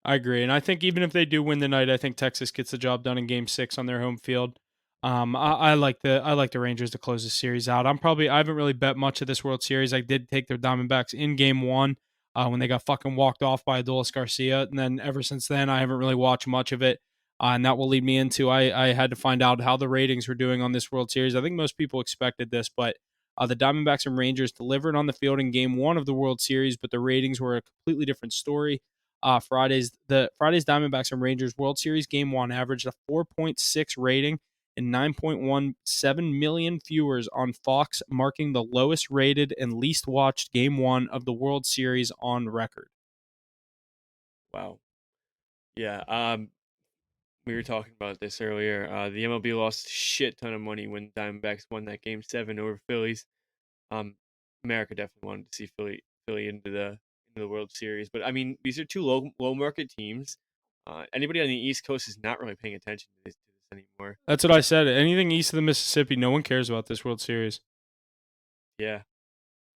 I agree, and I think even if they do win the night, I think Texas gets the job done in Game 6 on their home field. I like the Rangers to close the series out. I haven't really bet much of this World Series. I did take their Diamondbacks in Game One when they got fucking walked off by Adolis Garcia, and then ever since then I haven't really watched much of it. And that will lead me into I had to find out how the ratings were doing on this World Series. I think most people expected this, but the Diamondbacks and Rangers delivered on the field in Game One of the World Series, but the ratings were a completely different story. Friday's Diamondbacks and Rangers World Series Game One averaged a 4.6 rating and 9.17 million viewers on Fox, marking the lowest rated and least watched Game One of the World Series on record. Wow. Yeah. We were talking about this earlier. The MLB lost a shit ton of money when Diamondbacks won that Game 7 over Phillies. Um, America definitely wanted to see Philly into the World Series, but I mean, these are two low market teams. Anybody on the East Coast is not really paying attention to this anymore. That's what I said. Anything east of the Mississippi, no one cares about this World Series. Yeah,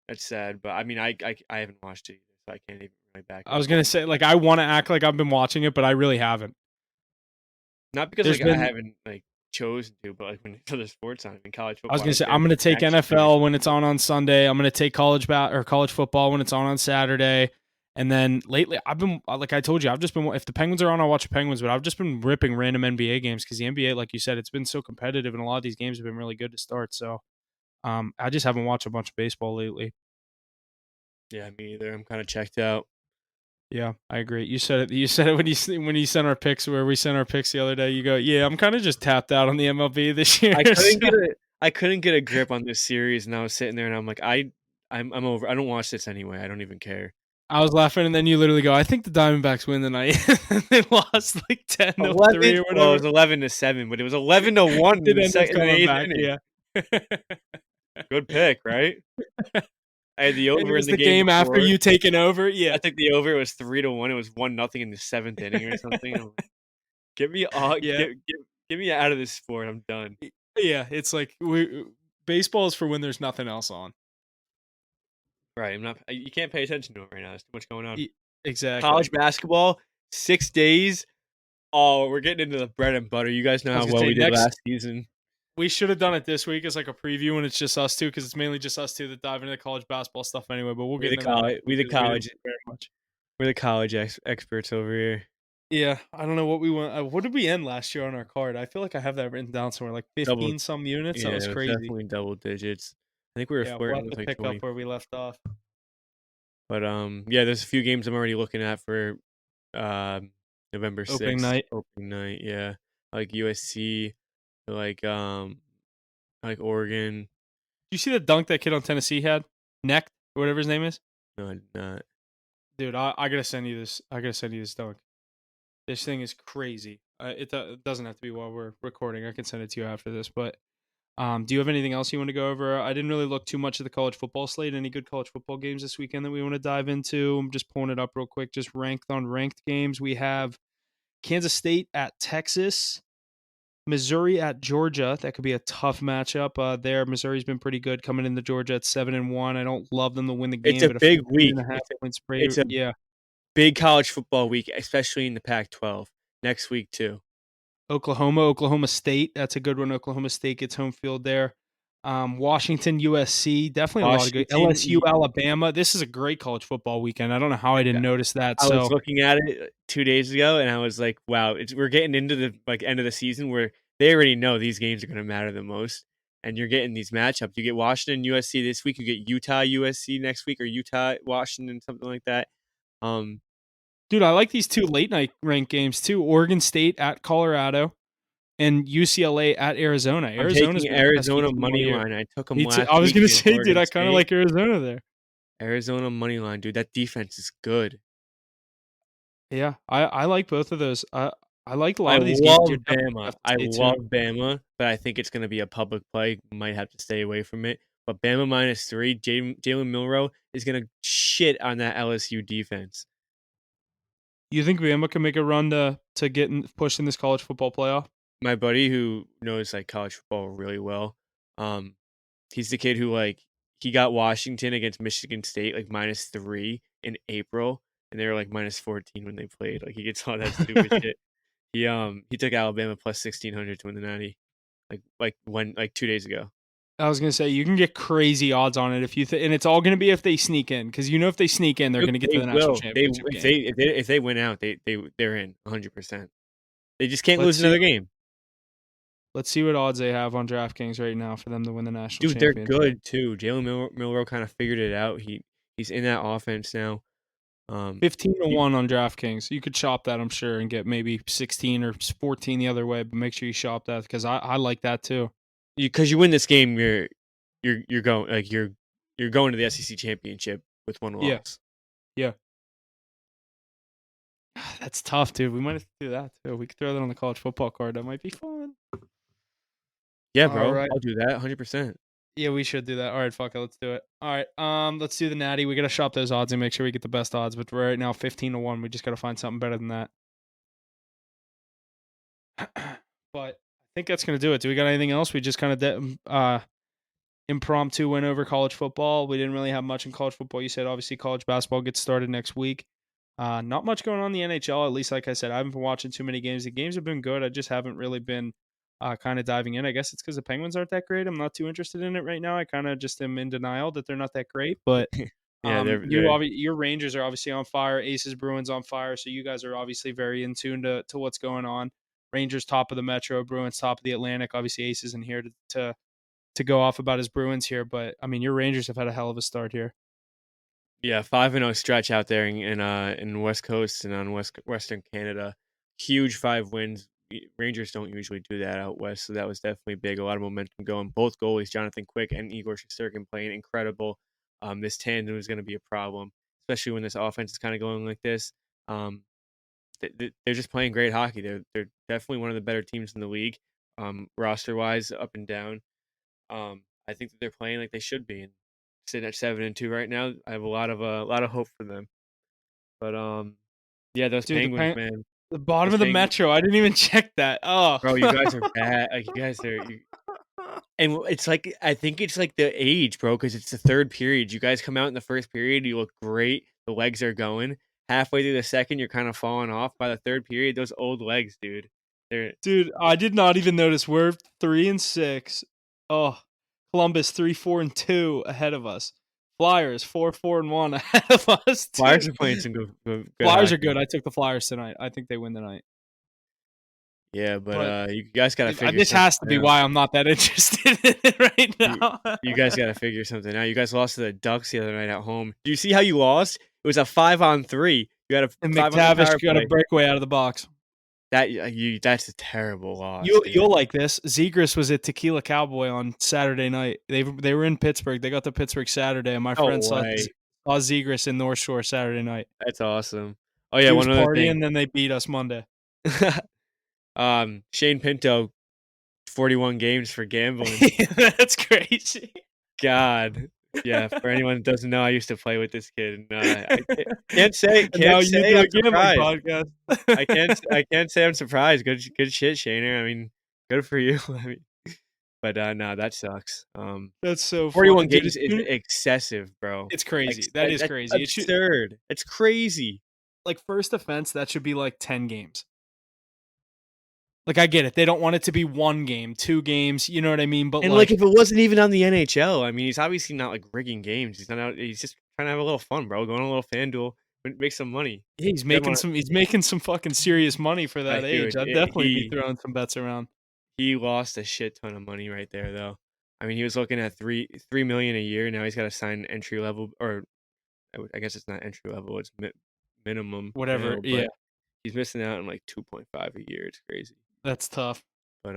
that's sad, but I mean, I haven't watched it either, so I can't even really back I up was my gonna say, like, I want to act like I've been watching it, but I really haven't. not because There's like I been haven't like chosen to, but like when there's other sports on, I mean, college I was football, I gonna don't say care I'm if gonna it's take actually good. NFL when it's on Sunday. I'm gonna take college football when it's on Saturday. And then lately, I've been like I told you, I've just been if the Penguins are on, I'll watch the Penguins. But I've just been ripping random NBA games because the NBA, like you said, it's been so competitive, and a lot of these games have been really good to start. So I just haven't watched a bunch of baseball lately. Yeah, me either. I'm kind of checked out. Yeah, I agree. You said it. You said it when you sent our picks where we sent our picks the other day. You go, yeah, I'm kind of just tapped out on the MLB this year. So I couldn't get a grip on this series, and I was sitting there, and I'm like, I'm over. I don't watch this anyway. I don't even care. I was laughing, and then you literally go, I think the Diamondbacks win the night. They lost like 10-3 or Well, it whatever. was 11-7, but it was 11-1 It in did the end up second, in the coming eighth back, inning. yeah. Good pick, right? I had the And it over in was the the game game after before. you taking over, I yeah. think the over was 3-1. It was 1-0 in the seventh inning or something. I'm like, get me all, Yeah, get me out of this sport. I'm done. yeah, it's like we baseball is for when there's nothing else on. Right? I'm not. You can't pay attention to it right now. There's too much going on. E exactly. College basketball, 6 days. Oh, we're getting into the bread and butter. You guys know I was how gonna well say we did next last season. we should have done it this week as like a preview and it's just us two because it's mainly just us two that dive into the college basketball stuff anyway, but we'll get into that next We week the because we didn't college prepare much. we're the college experts over here. Yeah, I don't know what we went. What did we end last year on our card? I feel like I have that written down somewhere, like Double 15 some units. That Yeah, was it was crazy. definitely double digits. I think we were Yeah, we'll flirting have with to like pick up 20. where we left off. But yeah, there's a few games I'm already looking at for um November Opening 6th, night. opening night. Yeah. Like USC, like like Oregon. You see the dunk that kid on Tennessee had? Neck or whatever his name is. No, I did not. Dude, I gotta send you this. I gotta send you this dunk. This thing is crazy. It doesn't have to be while we're recording. I can send it to you after this. But do you have anything else you want to go over? I didn't really look too much at the college football slate. Any good college football games this weekend that we want to dive into? I'm just pulling it up real quick. Just ranked games. We have Kansas State at Texas, Missouri at Georgia. That could be a tough matchup. There, Missouri's been pretty good coming into Georgia at 7-1. I don't love them to win the It's game, a but a big 15 and week. a half point spread. It's a Yeah, big college football week, especially in the Pac-12 next week too. Oklahoma State. That's a good one. Oklahoma State gets home field there. Washington, USC. Definitely a lot of good. Washington, LSU, Alabama. This is a great college football weekend. I don't know how I dude, didn't notice that. I was So, looking at it 2 days ago, and I was like, "Wow, we're getting into the like end of the season where they already know these games are going to matter the most, and you're getting these matchups. You get Washington, USC this week. You get Utah, USC next week, or Utah, Washington, something like that. Um, dude, I like these two late night ranked games too. Oregon State at Colorado and UCLA at Arizona. I'm Arizona's taking been a pesky Arizona team all money year. line. I took them Me too. last I was week gonna against say, dude, Oregon I kind of State. like Arizona there. Arizona money line, dude. That defense is good. Yeah, I like both of those. I like a I lot of these games. love You're definitely gonna Bama. have to I stay love tuned. Bama, but I think it's going to be a public play. Might have to stay away from it. But Bama -3, Jalen Milrow is going to shit on that LSU defense. You think Bama can make a run to get pushed in this college football playoff? My buddy who knows like college football really well, um, he's the kid who like he got Washington against Michigan State like -3 in April, and they were like -14 when they played. Like he gets all that stupid shit. He took Alabama plus 1600 to win the 90. like 2 days ago. I was gonna say you can get crazy odds on it if you and it's all gonna be if they sneak in because if they sneak in, they're Look, gonna get to they the national will. They championship if game. they win out, they're in 100%. They just can't Let's lose see. another game. Let's see what odds they have on DraftKings right now for them to win the national Dude, they're championship. good too. Jalen Milroe kinda figured it out. He's in that offense now. Fifteen to You one on DraftKings. You could shop that, I'm sure, and get maybe 16 or 14 the other way. But make sure you shop that because I like that too. because you win this game, you're going like, you're going to the SEC championship with 1 Yeah, loss. yeah. That's tough, dude. We might have to do that too. We could throw that on the college football card. That might be fun. Yeah, All bro. right. I'll do that 100%. Yeah, we should do that. All right, fuck it. Let's do it. All right. Let's do the natty. We gotta shop those odds and make sure we get the best odds. But right now, 15 to one. We just gotta find something better than that. But I think that's gonna do it. Do we got anything else? We just kind of impromptu win over college football. We didn't really have much in college football. You said obviously college basketball gets started next week. Not much going on in the NHL. At least, like I said, I haven't been watching too many games. The games have been good. I just haven't really been kind of diving in. I guess it's because the Penguins aren't that great. I'm not too interested in it right now. I kind of just am in denial that they're not that great. But Yeah, they're your Rangers are obviously on fire. Aces Bruins on fire. So you guys are obviously very in tune to what's going on. Rangers top of the Metro, Bruins top of the Atlantic. Obviously, Aces in here to go off about his Bruins here, but I mean, your Rangers have had a hell of a start here. yeah, 5-0 stretch out there in West Coast and on Western Canada. Huge 5 wins. Rangers don't usually do that out west, so that was definitely big. A lot of momentum going. Both goalies, Jonathan Quick and Igor Shesterkin, playing incredible. This tandem is going to be a problem, especially when this offense is kind of going like this. Um, they're just playing great hockey. They're definitely one of the better teams in the league, roster wise, up and down. I think that they're playing like they should be, and sitting at 7-2 right now. I have a lot of hope for them. But yeah, those Dude, Penguins, man, the bottom those of the Penguins, Metro. I didn't even check that. Oh, bro, you guys are bad. Like you guys are, and it's like I think it's like the age, bro, because it's the third period. You guys come out in the first period, you look great. The legs are going. Halfway through the second, you're kind of falling off. By the third period, those old legs, dude, they're dude, I did not even notice. We're 3-6. Oh, Columbus 3-4-2 ahead of us. Flyers 4-4-1 ahead of us too. Flyers are playing some good Flyers are hockey. good. I took the Flyers tonight. I think they win tonight. Yeah, but But you guys got to figure this something has to be out. why I'm not that interested in it right You now. you guys gotta figure something out. You guys lost to the Ducks the other night at home. Do you see how you lost? It was a 5-on-3. You had a And 5 on the McTavish power got a play. breakaway out of the box. That's a terrible loss, You'll dude. like this. Zegras was at Tequila Cowboy on Saturday night. They were in Pittsburgh. They got to Pittsburgh Saturday, and my No friend way. saw Zegras in North Shore Saturday night. That's awesome. Oh, yeah, He was one other thing. partying, then they beat us Monday. Shane Pinto, 41 games for gambling. That's crazy. God. Yeah, for anyone that doesn't know, I used to play with this kid, and, I And now can't you say do a I'm gambling surprised. podcast. I can't say I'm surprised. Good shit, Shaner. I mean, good for you. I mean, but no, that sucks. That's so fun, 41 dude. games is excessive, bro. It's Like crazy. That is that's crazy. It should absurd. It's crazy. like first offense. That should be like 10 games. Like I get it. They don't want it to be one game, 2 games. You know what I mean? But And like like if it wasn't even on the NHL, I mean, he's obviously not like rigging games. He's not out. He's just trying to have a little fun, bro. Going on a little FanDuel, make some money. yeah, Good one. he's making some fucking serious money for that age. Dude, I'd definitely be he throwing some bets around. he lost a shit ton of money right there, though. I mean, he was looking at three million a year. Now he's got to sign entry level, or I guess it's not entry level. It's minimum Whatever. now, Yeah, but he's missing out on like 2.5 a year. It's crazy. that's tough. But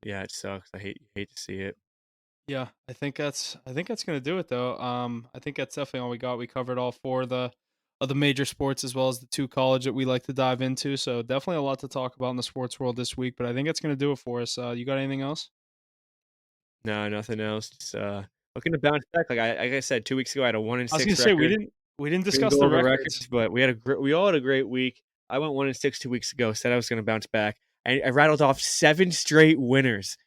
yeah, it sucks. I hate to see it. Yeah, I think that's gonna do it though. I think that's definitely all we got. We covered all four of the major sports as well as the 2 college that we like to dive into. So definitely a lot to talk about in the sports world this week. But I think that's gonna do it for us. You got anything else? No, nothing else. Just looking to bounce back. Like I said 2 weeks ago, I had a one and I was gonna six say record. we didn't We didn't discuss go the over records. records, but we all had a great week. I went 1 and 6 2 weeks ago. Said I was going to bounce back. I rattled off 7 straight winners.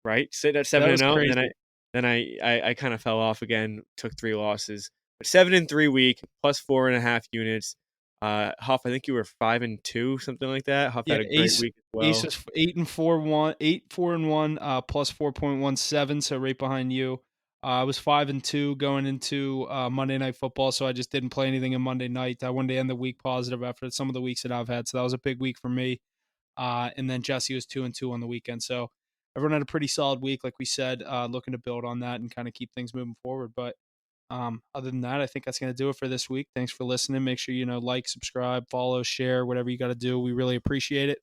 Right, sitting at seven That and was zero, and crazy. then I kind of fell off again. Took 3 losses, but 7-3 week plus 4.5 units. Huff, I think you were 5-2, something like that. Huff Yeah, had a great week as Ace well. is 8-4-1, plus 4.17, so right behind you. I was 5-2 going into Monday Night Football, so I just didn't play anything in Monday night. I wanted to end the week positive after some of the weeks that I've had, so that was a big week for me. And then Jesse was 2-2 on the weekend, so everyone had a pretty solid week, like we said. Looking to build on that and kind of keep things moving forward. But other than that, I think that's going to do it for this week. Thanks for listening. Make sure like, subscribe, follow, share, whatever you got to do. We really appreciate it.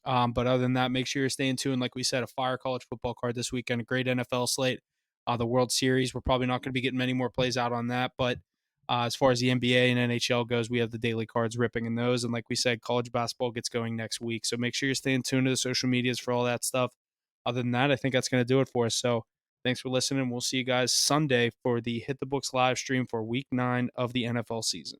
But other than that, make sure you're staying tuned. Like we said, a fire college football card this weekend, a great NFL slate. The World Series, we're probably not going to be getting many more plays out on that. But as far as the NBA and NHL goes, we have the daily cards ripping in those. And like we said, college basketball gets going next week. So make sure you're staying tuned to the social medias for all that stuff. Other than that, I think that's going to do it for us. So thanks for listening. We'll see you guys Sunday for the Hit the Books live stream for week 9 of the NFL season.